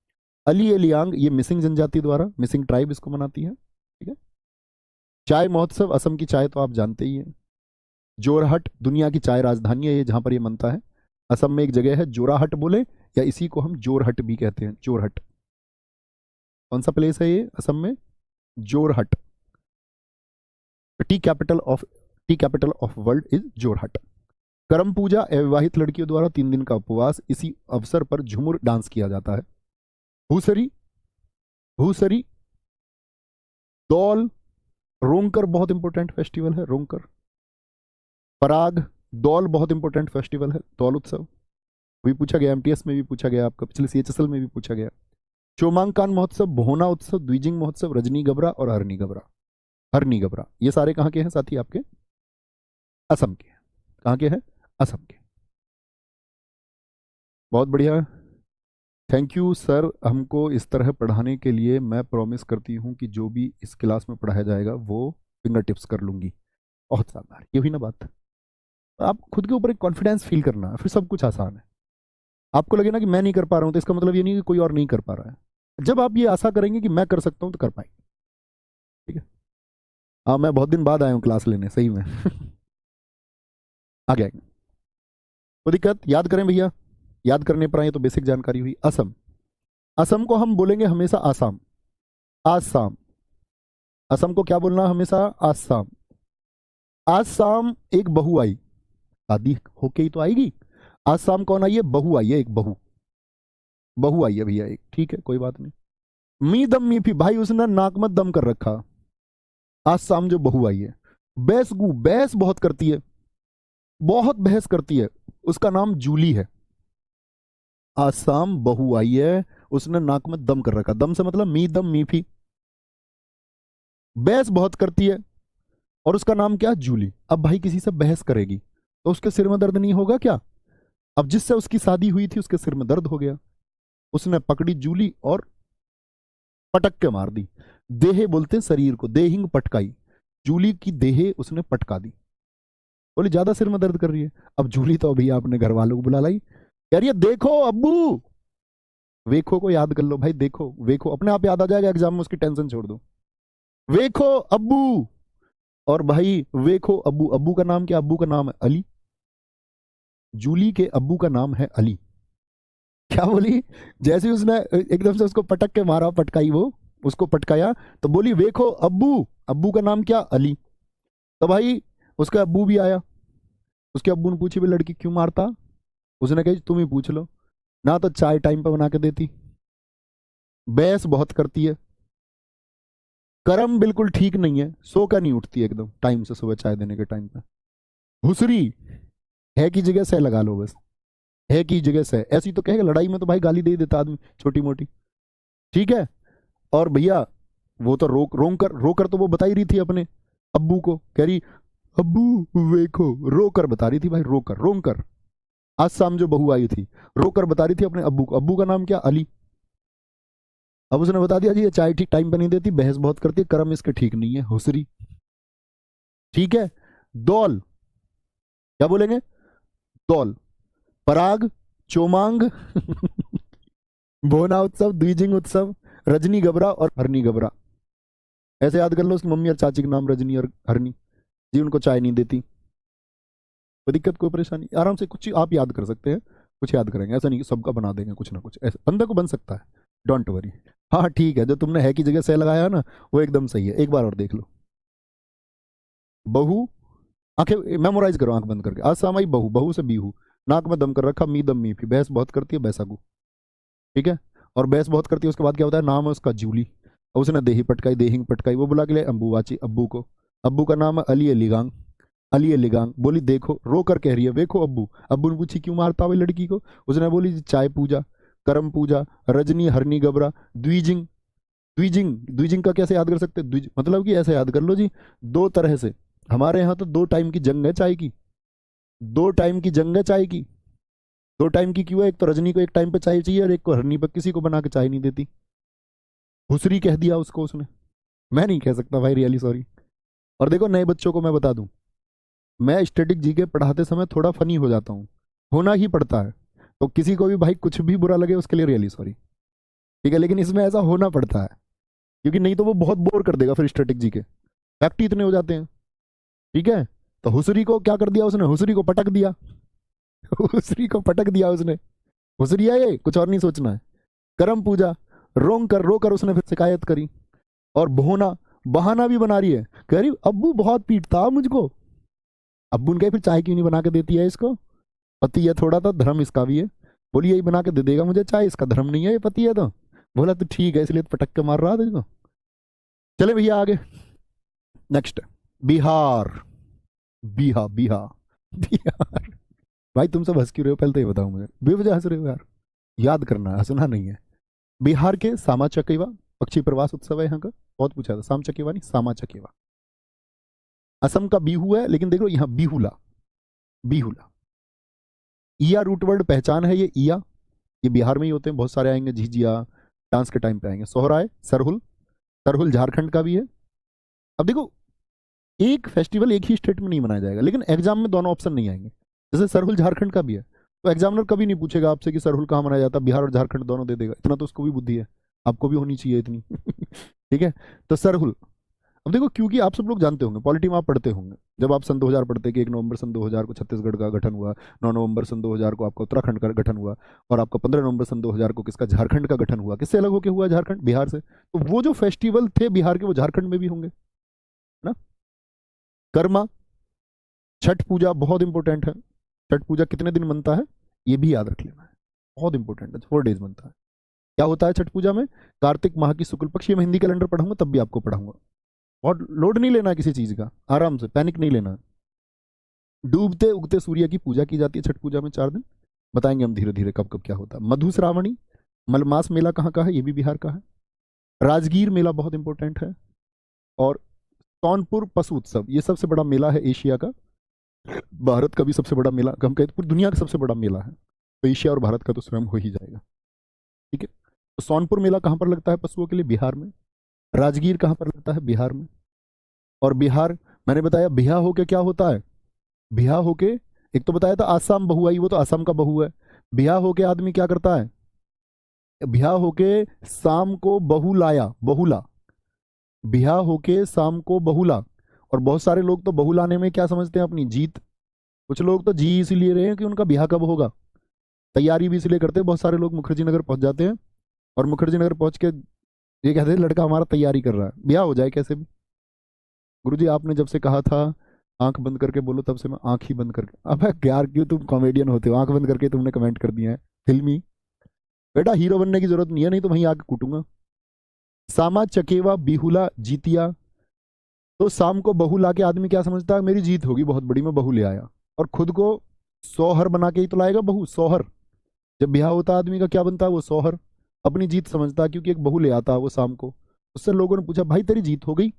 अली एलियांग, ये मिसिंग जनजाति द्वारा, मिसिंग ट्राइब इसको मनाती है। ठीक है, चाय महोत्सव, असम की चाय तो आप जानते ही हैं। जोरहट, दुनिया की चाय राजधानी है ये, जहां पर ये मनता है। असम में एक जगह है जोराहट बोले, या इसी को हम जोरहट भी कहते हैं, जोरहट। कौन सा प्लेस है ये असम में, Jorhat. T capital of world is Jorhat. करम पूजा, अविवाहित लड़कियों द्वारा 3 दिन का उपवास, इसी अवसर पर झुमुर डांस किया जाता है। भूसरी, भूसरी, दौल, रोंकर बहुत इंपॉर्टेंट फेस्टिवल है, रोंकर। पराग, दौल बहुत इंपॉर्टेंट फेस्टिवल है, दौल उत्सव भी पूछा गया, एमटीएस में भी पूछा गया, आपका पिछले सीएचएसएल में भी पूछा गया। चोमांकान महोत्सव, भोना उत्सव, द्विजिंग महोत्सव, रजनी गबरा और हरनी गबरा। हरनी गबरा ये सारे कहाँ के हैं साथी आपके, असम के। कहाँ के हैं, असम के। बहुत बढ़िया, थैंक यू सर हमको इस तरह पढ़ाने के लिए। मैं प्रॉमिस करती हूँ कि जो भी इस क्लास में पढ़ाया जाएगा वो फिंगर टिप्स कर लूंगी। बहुत शानदार, ये हुई ना बात। आप खुद के ऊपर एक कॉन्फिडेंस फील करना, फिर सब कुछ आसान है। आपको लगे ना कि मैं नहीं कर पा रहा हूँ, तो इसका मतलब ये नहीं कि कोई और नहीं कर पा रहा है। जब आप ये आशा करेंगे कि मैं कर सकता हूँ तो कर पाएंगे। ठीक है, हाँ मैं बहुत दिन बाद आया हूँ क्लास लेने, सही में। आ गया, कोई दिक्कत, याद करें भैया, याद करने पर आए तो बेसिक जानकारी हुई। असम, असम को हम बोलेंगे हमेशा आसाम, आसाम। असम को क्या बोलना हमेशा, आसाम। आसाम एक बहू आई, शादी होके ही तो आएगी। आसाम कौन आई है, बहू आई है, एक बहू, बहू आई है भैया एक। ठीक है, कोई बात नहीं। मी दम मी फी, भाई उसने नाक में दम कर रखा। आसाम जो बहू आई है। बैसगू, बहस बहुत करती है, बहुत बहस करती है, उसका नाम जूली है। आसाम बहू आई है, उसने नाक में दम कर रखा, दम से मतलब मी दम मी फी। बहस बहुत करती है और उसका नाम क्या, जूली। अब भाई किसी से बहस करेगी तो उसके सिर में दर्द नहीं होगा क्या? अब जिससे उसकी शादी हुई थी उसके सिर में दर्द हो गया, उसने पकड़ी जूली और पटक के मार दी। देहे बोलते हैं शरीर को, देहिंग पटकाई, जूली की देहे उसने पटका दी। बोली ज्यादा सिर में दर्द कर रही है। अब जूली तो अभी आपने घर वालों को बुला लाई, कह रही है देखो अब्बू, वेखो को याद कर लो भाई, देखो वेखो अपने आप याद आ जाएगा एग्जाम में, उसकी टेंशन छोड़ दो। वेखो अब्बू, और भाई वेखो अब्बू, अब्बू का नाम क्या, अब्बू का नाम है अली। जूली के अब्बू का नाम है अली। क्या बोली? जैसे ही उसने एकदम से उसको पटक के मारा, पटकाई वो, उसको पटकाया, तो बोली वेखो अब्बू, अब्बू का नाम क्या, अली। तो भाई उसका अब्बू भी आया, उसके अब्बू ने पूछी भी लड़की क्यों मारता? उसने कही तुम ही पूछ लो, ना तो चाय टाइम पे बना के देती, बहस बहुत करती है, कर्म बिल्कुल ठीक नहीं है, सो का नहीं उठती एकदम टाइम से सुबह चाय देने के टाइम पे, हुसरी, है की जगह से लगा लो बस, है की जगह से, ऐसी तो कहेगा, लड़ाई में तो भाई गाली दे ही देता आदमी छोटी मोटी, ठीक है। और भैया वो तो रोकर तो वो बता ही रही थी अपने अब्बू को, कह रही अब्बू वेखो, रोकर बता रही थी भाई, रोकर रोकर, आज शाम जो बहू आई थी रोकर बता रही थी अपने अब्बू को, अब्बू का नाम क्या, अली। अब उसने बता दिया जी ये चाय ठीक टाइम पे नहीं देती, बहस बहुत करती है, कर्म इसके ठीक नहीं है, हुसरी, ठीक है। दौल, क्या बोलेंगे, दौल, पराग, चोमांग, बोना उत्सव, द्विजिंग उत्सव, रजनी गबरा और हरनी गबरा। ऐसे याद कर लो उसकी मम्मी और चाची के नाम रजनी और हरनी जी, उनको चाय नहीं देती। कोई दिक्कत कोई परेशानी, आराम से कुछ आप याद कर सकते हैं, कुछ याद करेंगे, ऐसा नहीं कि सबका बना देंगे कुछ ना कुछ, ऐसे बंदे को बन सकता है, डोंट वरी। हाँ ठीक है, जो तुमने है की जगह से लगाया ना वो एकदम सही है, एक बार और देख लो। बहू, आंखें मेमोराइज करो आंख बंद करके, आज सामाई बहू, बहू से बीहू, नाक में दम कर रखा, मी दम मी फी, बहस बहुत करती है, बैसागू, ठीक है। और बहस बहुत करती है उसके बाद क्या होता है, नाम है उसका जूली, और उसने देही पटकाई, देहिंग पटकाई, वो बुला के लिए अम्बू वाची अब्बू को, अब्बू का नाम है अली अलीगांग, अली अलीगांग। बोली देखो, रो कर कह रही है वेखो अब्बू, अब्बू ने पूछी क्यों मारता हुआ लड़की को, उसने बोली चाय पूजा, करम पूजा, रजनी हरनी गबरा, द्विजिंग, द्विजिंग, द्विजिंग का कैसे याद कर सकते, द्विज मतलब कि ऐसे याद कर लो जी, दो तरह से, हमारे यहाँ तो दो टाइम की जंग है चाय की, दो टाइम की जंग है चाय की, दो टाइम की क्यों है, एक तो रजनी को एक टाइम पे चाय चाहिए और एक को हरनी पर, किसी को बना के चाय नहीं देती, हुसरी कह दिया उसको उसने, मैं नहीं कह सकता भाई, रियली सॉरी। और देखो नए बच्चों को मैं बता दूं, मैं स्टैटिक जीके पढ़ाते समय थोड़ा फनी हो जाता हूँ, होना ही पड़ता है, तो किसी को भी भाई कुछ भी बुरा लगे उसके लिए रियली सॉरी, ठीक है, लेकिन इसमें ऐसा होना पड़ता है, क्योंकि नहीं तो वो बहुत बोर कर देगा फिर स्टैटिक जीके, फैक्ट ही इतने हो जाते हैं, ठीक है। तो हुसरी को क्या कर दिया उसने, हुसरी को पटक दिया, हुसरी को पटक दिया उसने, हुसरी है ये, कुछ और नहीं सोचना है। करम पूजा, रो कर उसने फिर शिकायत करी, और भोना, बहाना भी बना रही है, कह रही अब्बू बहुत पीटता मुझको, अब्बू ने कहा फिर चाय क्यों नहीं बना के देती है इसको, पति है थोड़ा, तो धर्म इसका भी है, बोली यही बना के दे देगा मुझे चाय, इसका धर्म नहीं है, ये पति है तो, बोला तो ठीक है, इसलिए तो पटक के मार रहा था इसको। चले भैया आगे, नेक्स्ट, बिहार, बिहार, बिहार, भाई तुम सब हंस क्यों रहे हो, पहले तो ये बताओ मुझे, बेवजह हंस रहे हो यार, याद करना है, हंसना नहीं है। बिहार के सामा चकेवा पक्षी प्रवास उत्सव है यहाँ का, बहुत पूछा था, साम चकेवा नहीं सामा चकेवा। असम का बीहू है, लेकिन देखो यहाँ बिहुला, बिहुला, ईया रूट वर्ड पहचान है ये, ईया, ये बिहार में ही होते हैं, बहुत सारे आएंगे, झिझिया डांस के टाइम पे आएंगे, सोहराय, सरहुल, सरहुल झारखंड का भी है। अब देखो एक फेस्टिवल एक ही स्टेट में नहीं मनाया जाएगा, लेकिन एग्जाम में दोनों ऑप्शन नहीं आएंगे, जैसे सरहुल झारखंड का भी है, तो एग्जामिनर कभी नहीं पूछेगा आपसे कि सरहुल कहाँ मनाया जाता है, बिहार और झारखंड दोनों दे देगा, इतना तो उसको भी बुद्धि है, आपको भी होनी चाहिए इतनी। ठीक है, तो सरहुल, अब देखो क्योंकि आप सब लोग जानते होंगे, पॉलिटी में आप पढ़ते होंगे, जब आप सन 2000 पढ़ते कि 1 नवंबर सन 2000 को छत्तीसगढ़ का गठन हुआ, 9 नवंबर सन 2000 को आपका उत्तराखंड का गठन हुआ, और आपका 15 नवंबर सन 2000 को किसका, झारखंड का गठन हुआ, किससे अलग होकर हुआ, झारखंड, बिहार से, तो वो जो फेस्टिवल थे बिहार के वो झारखंड में भी होंगे ना। कर्मा, छठ पूजा बहुत इंपॉर्टेंट है, छठ पूजा कितने दिन बनता है ये भी याद रख लेना है, बहुत इंपॉर्टेंट है, 4 डेज बनता है। क्या होता है छठ पूजा में, कार्तिक माह की शुक्ल पक्ष, ये मैं हिंदी कैलेंडर पढ़ाऊंगा तब भी आपको पढ़ाऊंगा, बहुत लोड नहीं लेना किसी चीज का, आराम से, पैनिक नहीं लेना। डूबते उगते सूर्य की पूजा की जाती है छठ पूजा में 4 दिन, बताएंगे हम धीरे धीरे कब कब क्या होता है। मधु श्रावणी, मलमास मेला कहाँ का है, ये भी बिहार का है। राजगीर मेला बहुत इंपॉर्टेंट है। और सोनपुर पशु उत्सव, ये सबसे बड़ा मेला है एशिया का, भारत का भी सबसे बड़ा मेला, हम कहते पूरी दुनिया का सबसे बड़ा मेला है, तो एशिया और भारत का तो स्वयं हो ही जाएगा। ठीक है, तो सोनपुर मेला कहाँ पर लगता है पशुओं के लिए, बिहार में। राजगीर कहाँ पर लगता है, बिहार में। और बिहार, मैंने बताया बिहा होके क्या होता है, बिहा होके, एक तो बताया था आसाम बहु आई, वो तो आसाम का बहु है। बिहा होके आदमी क्या करता है, बिहा होके शाम को बहू लाया, बहुला, बिहा होके शाम को बहुला। और बहुत सारे लोग तो बहू लाने में क्या समझते हैं, अपनी जीत। कुछ लोग तो जी इसलिए रहे हैं कि उनका बिहा कब होगा, तैयारी भी इसलिए करते हैं। बहुत सारे लोग मुखर्जी नगर पहुंच जाते हैं और मुखर्जी नगर पहुंच के ये कहते हैं लड़का हमारा तैयारी कर रहा है, ब्याह हो जाए कैसे भी। गुरुजी आपने जब से कहा था आंख बंद करके बोलो, तब से मैं आंख ही बंद करके, अब यार क्यों तुम कॉमेडियन होते हो, आंख बंद करके तुमने कमेंट कर दिया है फिल्मी। बेटा हीरो बनने की जरूरत नहीं है, नहीं तो वहीं आके कूटूंगा। सामा चकेवा बिहुला जीतिया, तो शाम को बहू लाके आदमी क्या समझता है, मेरी जीत होगी बहुत बड़ी, मैं बहू ले आया। और खुद को सोहर बना के ही तो लाएगा बहू, सोहर। जब ब्याह होता है आदमी का क्या बनता है, वो सोहर। अपनी जीत समझता है क्योंकि एक बहू ले आता है वो शाम को। उससे लोगों ने पूछा भाई तेरी जीत हो गई,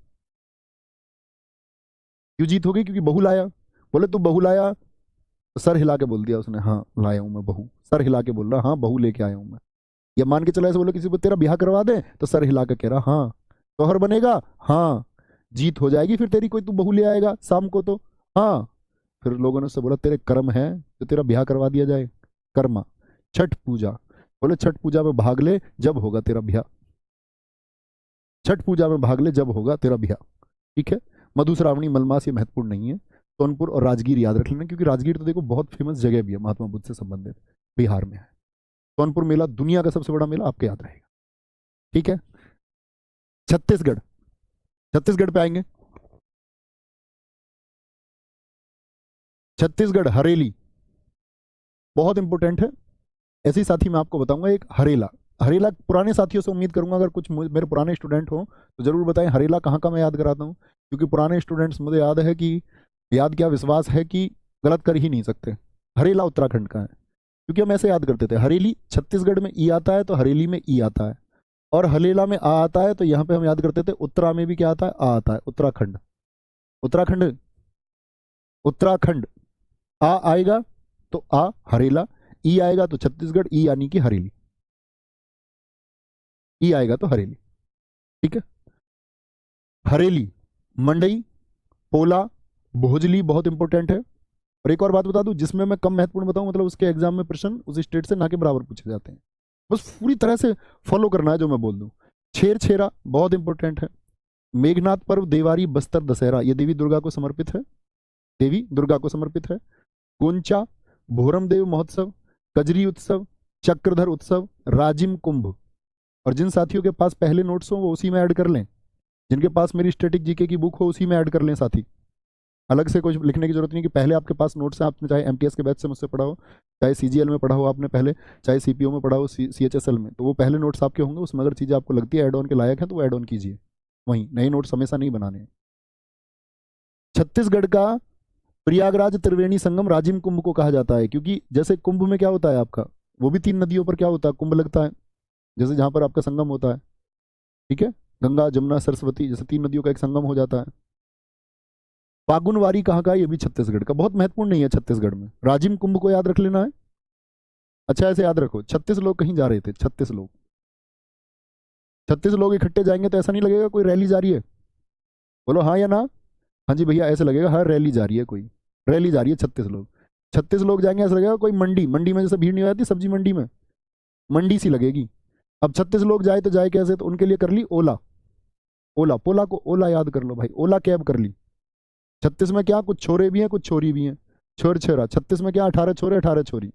क्यों जीत हो गई, क्योंकि बहू लाया। बोले तू बहू लाया, तो सर हिला के बोल दिया उसने, हाँ लाया हूं मैं बहू, सर हिला के बोल रहा हाँ बहू लेके आया हूं मैं। या मान के चला ऐसे बोलो किसी को तेरा ब्याह करवा दे, तो सर हिला के कह रहा हाँ, सोहर बनेगा, हाँ जीत हो जाएगी फिर तेरी, कोई तू बहू ले आएगा शाम को तो, हाँ। फिर लोगों ने उससे बोला तेरे कर्म है तो तेरा ब्याह करवा दिया जाए, कर्मा। छठ पूजा, बोले छठ पूजा में भाग ले जब होगा तेरा ब्याह, छठ पूजा में भाग ले जब होगा तेरा ब्याह। ठीक है, मधुश्रावणी मलमास ये महत्वपूर्ण नहीं है। सोनपुर और राजगीर याद रख लेना, क्योंकि राजगीर तो देखो बहुत फेमस जगह भी है, महात्मा बुद्ध से संबंधित, बिहार में है। सोनपुर मेला दुनिया का सबसे बड़ा मेला, आपको याद रहेगा। ठीक है, छत्तीसगढ़, छत्तीसगढ़ पे आएंगे। छत्तीसगढ़ हरेली बहुत इंपॉर्टेंट है। ऐसे ही साथी मैं आपको बताऊंगा एक हरेला। हरेला पुराने साथियों से उम्मीद करूंगा, अगर कुछ मेरे पुराने स्टूडेंट हो तो जरूर बताएं हरेला कहाँ का मैं याद कराता हूँ, क्योंकि पुराने स्टूडेंट्स मुझे याद है कि, याद क्या विश्वास है कि गलत कर ही नहीं सकते। हरेला उत्तराखंड का है, क्योंकि हम ऐसे याद करते थे, हरेली छत्तीसगढ़ में ई आता है तो हरेली में ई आता है, और हलेला में आ आता है, तो यहाँ पे हम याद करते थे उत्तरा में भी क्या आता है, आ आता है, उत्तराखंड। उत्तराखंड, उत्तराखंड, आ आएगा तो आ हरेला, ई आएगा तो छत्तीसगढ़, ई यानी कि हरेली, ई आएगा तो हरेली। ठीक है, हरेली, मंडई, पोला, भोजली बहुत इंपॉर्टेंट है। और एक और बात बता दूं जिसमें मैं कम महत्वपूर्ण बताऊं, मतलब उसके एग्जाम में प्रश्न उस स्टेट से ना के बराबर पूछे जाते हैं, बस पूरी तरह से फॉलो करना है जो मैं बोल दूं। छेर छेरा बहुत इंपॉर्टेंट है। मेघनाथ पर्व, देवारी, बस्तर, दशहरा, ये देवी दुर्गा को समर्पित है, देवी दुर्गा को समर्पित है। गोंचा, भोरमदेव महोत्सव, कजरी उत्सव, चक्रधर उत्सव, राजिम कुंभ। और जिन साथियों के पास पहले नोट्स हो वो उसी में ऐड कर लें, जिनके पास मेरी स्टैटिक जीके की बुक हो उसी में ऐड कर लें साथी, अलग से कुछ लिखने की जरूरत नहीं कि पहले आपके पास नोट्स हैं, आपने चाहे एमटीएस के बैच से मुझसे पढ़ा हो, चाहे सीजीएल में पढ़ा हो आपने पहले, चाहे सीपीओ में पढ़ा हो, सीएचएसएल में, तो वो पहले नोट्स आपके होंगे, उसमें अगर चीज़ें आपको लगती है ऐड ऑन के लायक हैं तो वो ऐड ऑन कीजिए, वहीं नए नोट्स हमेशा नहीं बनाने हैं। छत्तीसगढ़ का प्रयागराज त्रिवेणी संगम राजिम कुंभ को कहा जाता है, क्योंकि जैसे कुंभ में क्या होता है आपका, वो भी 3 नदियों पर क्या होता है, कुंभ लगता है, जैसे जहां पर आपका संगम होता है। ठीक है, गंगा जमुना सरस्वती, जैसे 3 नदियों का एक संगम हो जाता है। फागुनवारी कहाँ का है, ये भी छत्तीसगढ़ का, बहुत महत्वपूर्ण नहीं है छत्तीसगढ़ में, राजिम कुंभ को याद रख लेना है। अच्छा ऐसे याद रखो, 36 लोग कहीं जा रहे थे, 36 लोग, 36 लोग इकट्ठे जाएंगे तो ऐसा नहीं लगेगा कोई रैली जा रही है, बोलो हाँ या ना। हाँ जी भैया, ऐसे लगेगा हर रैली जा रही है, कोई रैली जा रही है, 36 लोग, 36 लोग जाएंगे, ऐसा लगेगा कोई मंडी, मंडी में जैसे भीड़ नहीं हो जाती सब्जी मंडी में, मंडी सी लगेगी। अब 36 लोग जाए तो जाए कैसे, तो उनके लिए कर ली ओला, ओला, पोला को ओला याद कर लो भाई, ओला कैब कर ली। 36 में क्या, कुछ छोरे भी हैं कुछ छोरी भी हैं, छोर छेरा, 36 में क्या 18 छोरे 18 छोरी।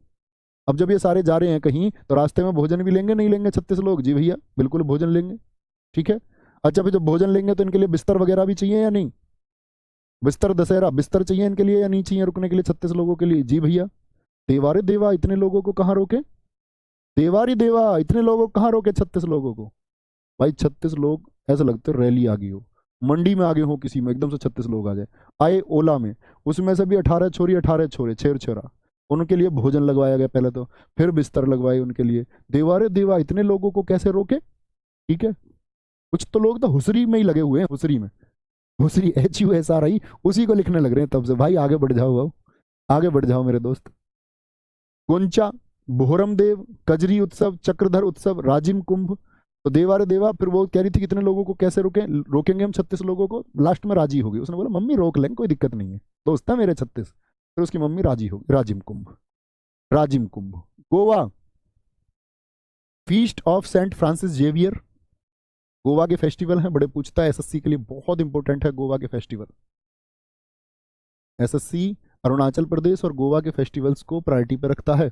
अब जब ये सारे जा रहे हैं कहीं तो रास्ते में भोजन भी लेंगे नहीं लेंगे 36 लोग, जी भैया बिल्कुल भोजन लेंगे। ठीक है, अच्छा फिर जब भोजन लेंगे तो इनके लिए बिस्तर वगैरह भी चाहिए या नहीं, बिस्तर दशहरा, बिस्तर चाहिए इनके लिए या नहीं चाहिए रुकने के लिए 36 लोगों के लिए, जी भैया। देवारे देवा, इतने लोगों को कहाँ रोके, देवारी देवा, इतने लोगों को कहाँ रोके 36 लोगों को। भाई 36 लोग ऐसा लगता है रैली आ गई हो, मंडी में आगे हो किसी में, एकदम से 36 लोग आ जाए, आए ओला में, उसमें से भी 18 छोरी 18 छोरे, छेर छेरा, उनके लिए भोजन लगवाया गया पहले तो, फिर बिस्तर लगवाए उनके लिए। देवा रे देवा, इतने लोगों को कैसे रोके? ठीक है, कुछ तो लोग तो हुसरी में ही लगे हुए हैं, हुसरी में, हुसरी HUSRI, उसी को लिखने लग रहे हैं तब से। भाई आगे बढ़ जाओ, अब आगे बढ़ जाओ मेरे दोस्त। गोंचा, बोहरम देव, कजरी उत्सव, चक्रधर उत्सव, राजिम कुंभ। तो देवा रे देवा, फिर वो कह रही थी कितने लोगों को कैसे रोकेंगे हम 36 लोगों को। लास्ट में राजी होगी, उसने बोला मम्मी रोक लेंगे, कोई दिक्कत नहीं है, दोस्त है मेरे 36। फिर उसकी मम्मी राजी होगी। Rajim Kumbh, Rajim Kumbh. Goa, feast of saint Francis Xavier. Goa के फेस्टिवल हैं, बड़े पूछता है, SSC के लिए बहुत इंपॉर्टेंट है गोवा के फेस्टिवल। SSC अरुणाचल प्रदेश और गोवा के फेस्टिवल्स को प्रायोरिटी पे रखता है।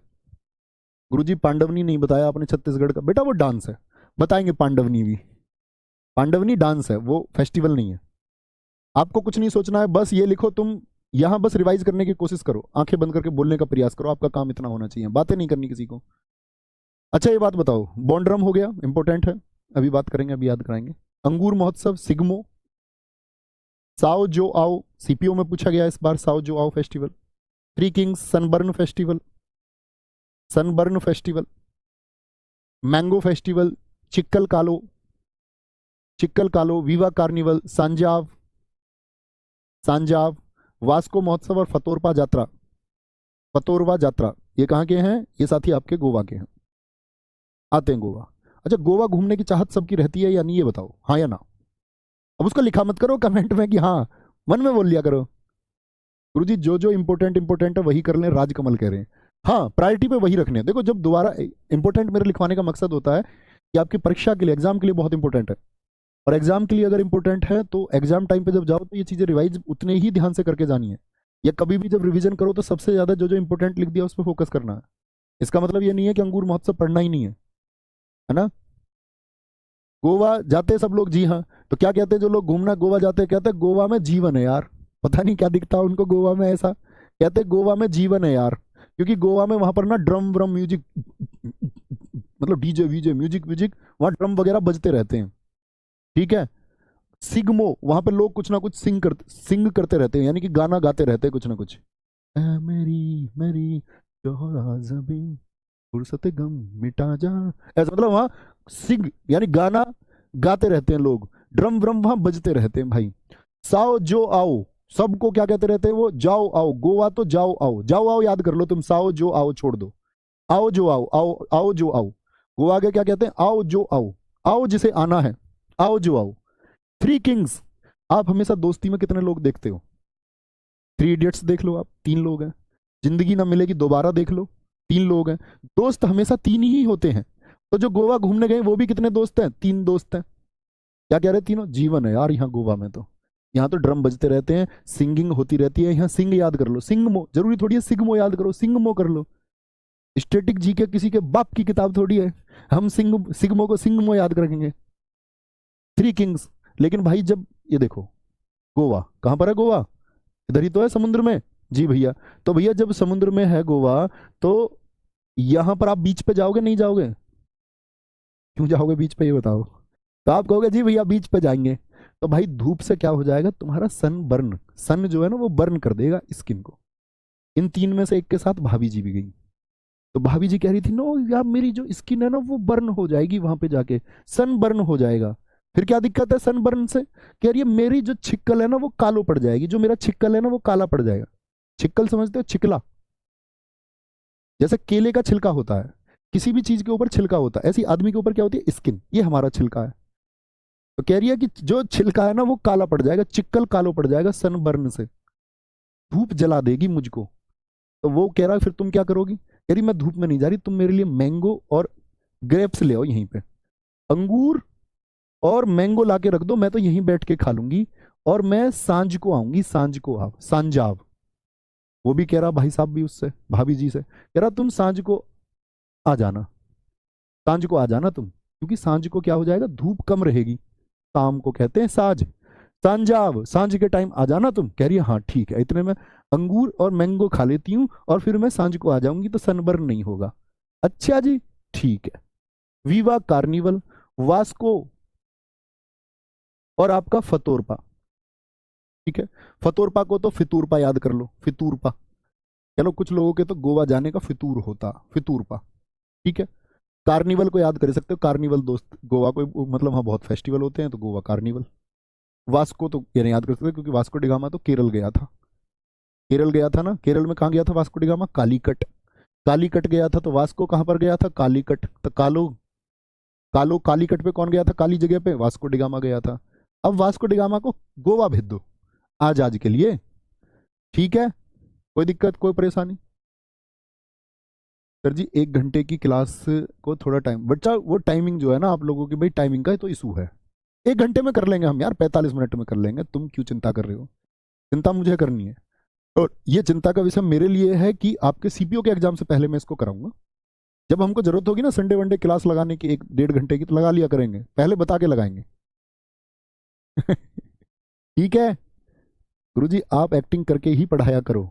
गुरुजी पांडवनी नहीं बताया आपने छत्तीसगढ़ का, बेटा वो डांस है, बताएंगे पांडवनी भी। पांडवनी डांस है, वो फेस्टिवल नहीं है। आपको कुछ नहीं सोचना है, बस ये लिखो तुम, यहां बस रिवाइज करने की कोशिश करो, आंखें बंद करके बोलने का प्रयास करो, आपका काम इतना होना चाहिए, बातें नहीं करनी किसी को। अच्छा ये बात बताओ, बॉन्ड्रम हो गया, इंपॉर्टेंट है, अभी बात करेंगे, अभी याद कराएंगे। अंगूर महोत्सव, सिग्मो। साओ जो आओ, CPO में पूछा गया इस बार, Sao Joao festival. Three kings Sunburn festival, Sunburn festival. Mango festival, Chikkal Kalo, Chikkal Kalo, viva carnival, Sanjao, Sanjao, Vasco Mahotsav और फतोरपा यात्रा। फतोरवा यात्रा ये कहाँ के हैं? ये साथी आपके गोवा के हैं, आते हैं गोवा। अच्छा गोवा घूमने की चाहत सबकी रहती है या नहीं, ये बताओ, हाँ या ना? अब उसको लिखा मत करो कमेंट में कि हाँ, मन में बोल लिया करो। गुरुजी जो जो इंपॉर्टेंट इंपॉर्टेंट है वही कर लें, राजकमल कह रहे हैं। हाँ प्रायोरिटी पे वही रखने हैं। देखो जब दोबारा इंपॉर्टेंट मेरे लिखवाने का मकसद होता है कि आपकी परीक्षा के लिए, एग्जाम के लिए बहुत इंपॉर्टेंट है, और एग्जाम के लिए अगर इंपॉर्टेंट है तो एग्जाम टाइम पे जब जाओ तो ये चीजें रिवाइज उतने ही ध्यान से करके जानी है। या कभी भी जब रिवीजन करो तो सबसे ज्यादा जो जो इंपॉर्टेंट लिख दिया उस पर फोकस करना है। इसका मतलब ये नहीं है कि अंगूर महोत्सव पढ़ना ही नहीं है ना? गोवा जाते सब लोग, जी हाँ। तो क्या कहते हैं जो लोग घूमना गोवा जाते हैं, कहते हैं गोवा में जीवन है यार। पता नहीं क्या दिखता है उनको गोवा में ऐसा, कहते हैं गोवा में जीवन है यार, क्योंकि गोवा में वहां पर ना ड्रम व्रम म्यूजिक, मतलब डीजे वीजे म्यूजिक व्यूजिक, वहां ड्रम वगैरह बजते रहते हैं। ठीक है। सिग्मो, वहां पर लोग कुछ ना कुछ सिंग करते रहते हैं, यानी कि गाना गाते रहते हैं कुछ ना कुछ। ऐ मेरी मेरी जोहरा जबी, फुर्सत गम मिटा जा, ऐसा मतलब वहां सिंग यानी गाना गाते रहते हैं लोग, ड्रम व्रम वहां बजते रहते हैं भाई। साओ जो आओ, सबको क्या कहते रहते हैं वो, जाओ आओ। गोवा तो जाओ आओ, जाओ आओ याद कर लो तुम, साओ जो आओ छोड़ दो, आओ जो आओ, आओ आओ जो आओ। गोवा के क्या कहते हैं, आओ जो आओ, आओ जिसे आना है, आओ जो आओ। थ्री किंग्स, आप हमेशा दोस्ती में कितने लोग देखते हो? 3 इडियट्स देख लो आप, 3 लोग हैं। जिंदगी ना मिलेगी दोबारा देख लो, 3 लोग हैं। दोस्त हमेशा 3 ही होते हैं। तो जो गोवा घूमने गए वो भी कितने दोस्त हैं? 3 दोस्त हैं। क्या कह रहे हैं? तीनों जीवन है यार यहाँ गोवा में। तो यहाँ तो ड्रम बजते रहते हैं, सिंगिंग होती रहती है यहाँ। सिंग याद कर लो, सिंगमो जरूरी थोड़ी है, सिग्मो याद करो, सिंगमो कर लो। स्टेटिक जी के किसी के बाप की किताब थोड़ी है, हम सिग्मो को सिंगमो याद रखेंगे। Three Kings. लेकिन भाई जब ये देखो, गोवा कहाँ पर है? गोवा इधर ही तो है, समुद्र में। जी भैया। तो भैया जब समुद्र में है गोवा, तो यहां पर आप बीच पे जाओगे नहीं जाओगे? क्यों जाओगे बीच पे, ये बताओ। तो आप कहोगे जी भैया बीच पे जाएंगे, तो भाई धूप से क्या हो जाएगा तुम्हारा? सन बर्न, सन जो है ना वो बर्न कर देगा स्किन को। इन 3 में से एक के साथ भाभी जी भी गई। तो भाभी जी कह रही थी नो यार मेरी जो स्किन है ना वो बर्न हो जाएगी वहां पे जाके, सन बर्न हो जाएगा। फिर क्या दिक्कत है सन बर्न से? कह रही है मेरी जो छिक्कल है ना वो कालो पड़ जाएगी, जो मेरा छिक्कल है ना वो काला पड़ जाएगा। छिक्कल समझते हो? छिकला, जैसे केले का छिलका होता है, किसी भी चीज के ऊपर छिलका होता है, ऐसी आदमी के ऊपर क्या होती है? स्किन। ये हमारा छिलका है। तो कह रही है कि जो छिलका है ना वो काला पड़ जाएगा, चिक्कल कालो पड़ जाएगा सनबर्न से, धूप जला देगी मुझको। तो वो कह रहा है फिर तुम क्या करोगी? कह रही मैं धूप में नहीं जा रही, तुम मेरे लिए मैंगो और ग्रेप्स ले आओ यहीं पे, अंगूर और मैंगो ला के रख दो, मैं तो यहीं बैठ के खा लूंगी, और मैं सांझ को आऊंगी, सांझ को आओ, सांझाव। वो भी कह रहा भाई साहब भी उससे, भाभी जी से कह रहा तुम सांझ को आ जाना, सांझ को आ जाना तुम, क्योंकि सांझ को क्या हो जाएगा? धूप कम रहेगी, शाम को कहते हैं साँझ, सांझाव, सांझ के टाइम आ जाना तुम। कह रही है हाँ ठीक है, इतने में अंगूर और मैंगो खा लेती हूँ और फिर मैं सांझ को आ जाऊंगी तो सनबर्न नहीं होगा। अच्छा जी ठीक है। वीवा कार्निवल, वास्को और आपका फतोरपा। ठीक है, फतोरपा को तो फितूरपा याद कर लो, फितूरपा। चलो कुछ लोगों के तो गोवा जाने का फितूर होता, फितूर पा, ठीक है। कार्निवल को याद कर सकते हो, कार्निवल दोस्त, गोवा को मतलब वहाँ बहुत फेस्टिवल होते हैं तो गोवा कार्निवल। वास्को तो ये नहीं याद कर सकते क्योंकि वास्को डिगामा तो केरल गया था, केरल गया था ना, केरल में कहाँ गया था वास्को डिगामा? कालीकट। कालीकट गया था तो वास्को कहाँ पर गया था? कालीकट। तो कालो, कालो कालीकट पे कौन गया था? काली जगह पे वास्को डिगामा गया था। अब वास्को डिगामा को गोवा भेज दो आज के लिए, ठीक है, कोई दिक्कत कोई परेशानी? सर जी 1 घंटे की क्लास को थोड़ा टाइम, बच्चा वो टाइमिंग जो है ना आप लोगों की, भाई टाइमिंग का तो इशू है। 1 घंटे में कर लेंगे हम यार, 45 मिनट में कर लेंगे, तुम क्यों चिंता कर रहे हो? चिंता मुझे करनी है, और ये चिंता का विषय मेरे लिए है कि आपके सीपीओ के एग्जाम से पहले मैं इसको कराऊंगा। जब हमको जरूरत होगी ना संडे वनडे क्लास लगाने की 1 डेढ़ घंटे की, तो लगा लिया करेंगे, पहले बता के लगाएंगे। ठीक है गुरुजी, आप एक्टिंग करके ही पढ़ाया करो।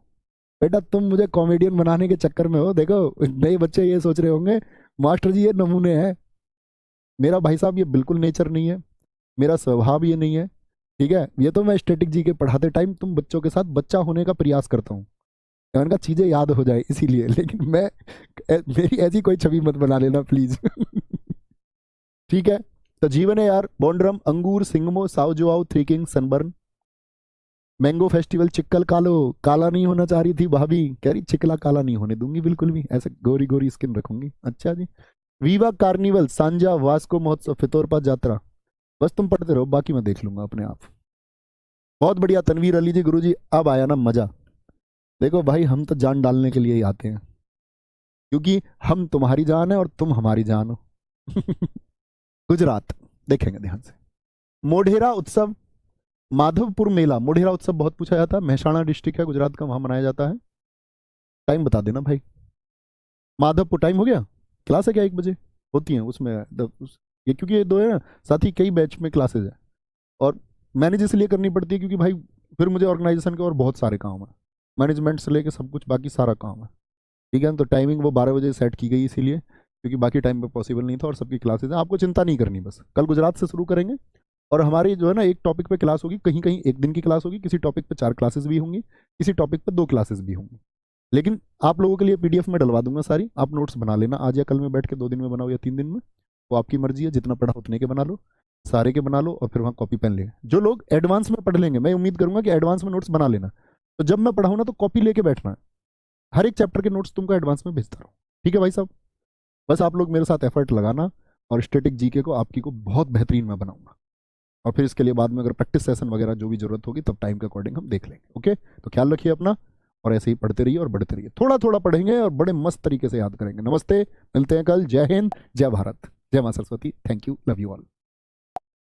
बेटा तुम मुझे कॉमेडियन बनाने के चक्कर में हो, देखो नए बच्चे ये सोच रहे होंगे मास्टर जी ये नमूने हैं। मेरा भाई साहब ये बिल्कुल नेचर नहीं है, मेरा स्वभाव ये नहीं है, ठीक है। ये तो मैं स्टैटिक जी के पढ़ाते टाइम तुम बच्चों के साथ बच्चा होने का प्रयास करता हूँ, मैंने कहा चीजें याद हो जाए इसीलिए, लेकिन मैं मेरी ऐसी कोई छवि मत बना लेना प्लीज। ठीक है। तो जीवन है यार, बॉन्ड्रम, अंगूर, Shigmo, Sao Joao, three king, Sunburn, mango festival, Chikkal Kalo, काला नहीं होना चाह रही थी भाभी, कह रही चिकला काला नहीं होने दूंगी बिल्कुल भी, ऐसे गोरी गोरी स्किन रखूंगी। अच्छा जी। वीवा कार्निवल, सांजा, वास्को महोत्सव, फितोरपा यात्रा, बस तुम पढ़ते रहो, बाकी मैं देख लूंगा अपने आप। बहुत बढ़िया तनवीर अली जी, गुरुजी अब आया ना मजा। देखो भाई हम तो जान डालने के लिए ही आते हैं, क्योंकि हम तुम्हारी जान है और तुम हमारी जान हो। गुजरात देखेंगे ध्यान से। मोढेरा उत्सव, माधवपुर मेला, मोढेरा उत्सव बहुत पूछा जाता है, महसाणा डिस्ट्रिक्ट है गुजरात का, वहां मनाया जाता है। टाइम बता देना भाई। माधवपुर टाइम हो गया, क्लास है क्या 1 बजे? होती है उसमें ये क्योंकि ये दो है ना साथ ही, कई बैच में क्लासेज है, और मैनेज इसलिए करनी पड़ती है क्योंकि भाई फिर मुझे ऑर्गेनाइजेशन के और बहुत सारे काम है, मैनेजमेंट से लेके सब कुछ बाकी सारा काम है, ठीक है। तो टाइमिंग वो 12 बजे सेट की गई इसीलिए, क्योंकि बाकी टाइम पे पॉसिबल नहीं था और सबकी क्लासेज है, आपको चिंता नहीं करनी, बस कल गुजरात से शुरू करेंगे। और हमारी जो है ना एक टॉपिक पे क्लास होगी, कहीं कहीं 1 दिन की क्लास होगी, किसी टॉपिक पे 4 क्लासेस भी होंगी, किसी टॉपिक पे 2 क्लासेस भी होंगी। लेकिन आप लोगों के लिए पीडीएफ में डलवा दूंगा सारी, आप नोट्स बना लेना, आज या कल में बैठ के 2 दिन में बनाओ या 3 दिन में, वो आपकी मर्जी है, जितना पढ़ा उतने के बना लो, सारे के बना लो, और फिर वहाँ कॉपी पेन ले। जो लोग एडवांस में पढ़ लेंगे, मैं उम्मीद करूंगा कि एडवांस में नोट्स बना लेना, तो जब मैं पढ़ाऊँ ना तो कॉपी लेके बैठना है, हर एक चैप्टर के नोट्स तुमको एडवांस में भेजता रहो, ठीक है भाई साहब। बस आप लोग मेरे साथ एफर्ट लगाना, और स्टैटिक जीके को आपकी को बहुत बेहतरीन मैं बनाऊंगा, और फिर इसके लिए बाद में अगर प्रैक्टिस सेशन वगैरह जो भी जरूरत होगी तब टाइम के अकॉर्डिंग हम देख लेंगे। ओके, तो ख्याल रखिए अपना, और ऐसे ही पढ़ते रहिए और बढ़ते रहिए, थोड़ा थोड़ा पढ़ेंगे और बड़े मस्त तरीके से याद करेंगे। नमस्ते, मिलते हैं कल, जय हिंद, जय भारत, जय मां Saraswati, thank you, love you all.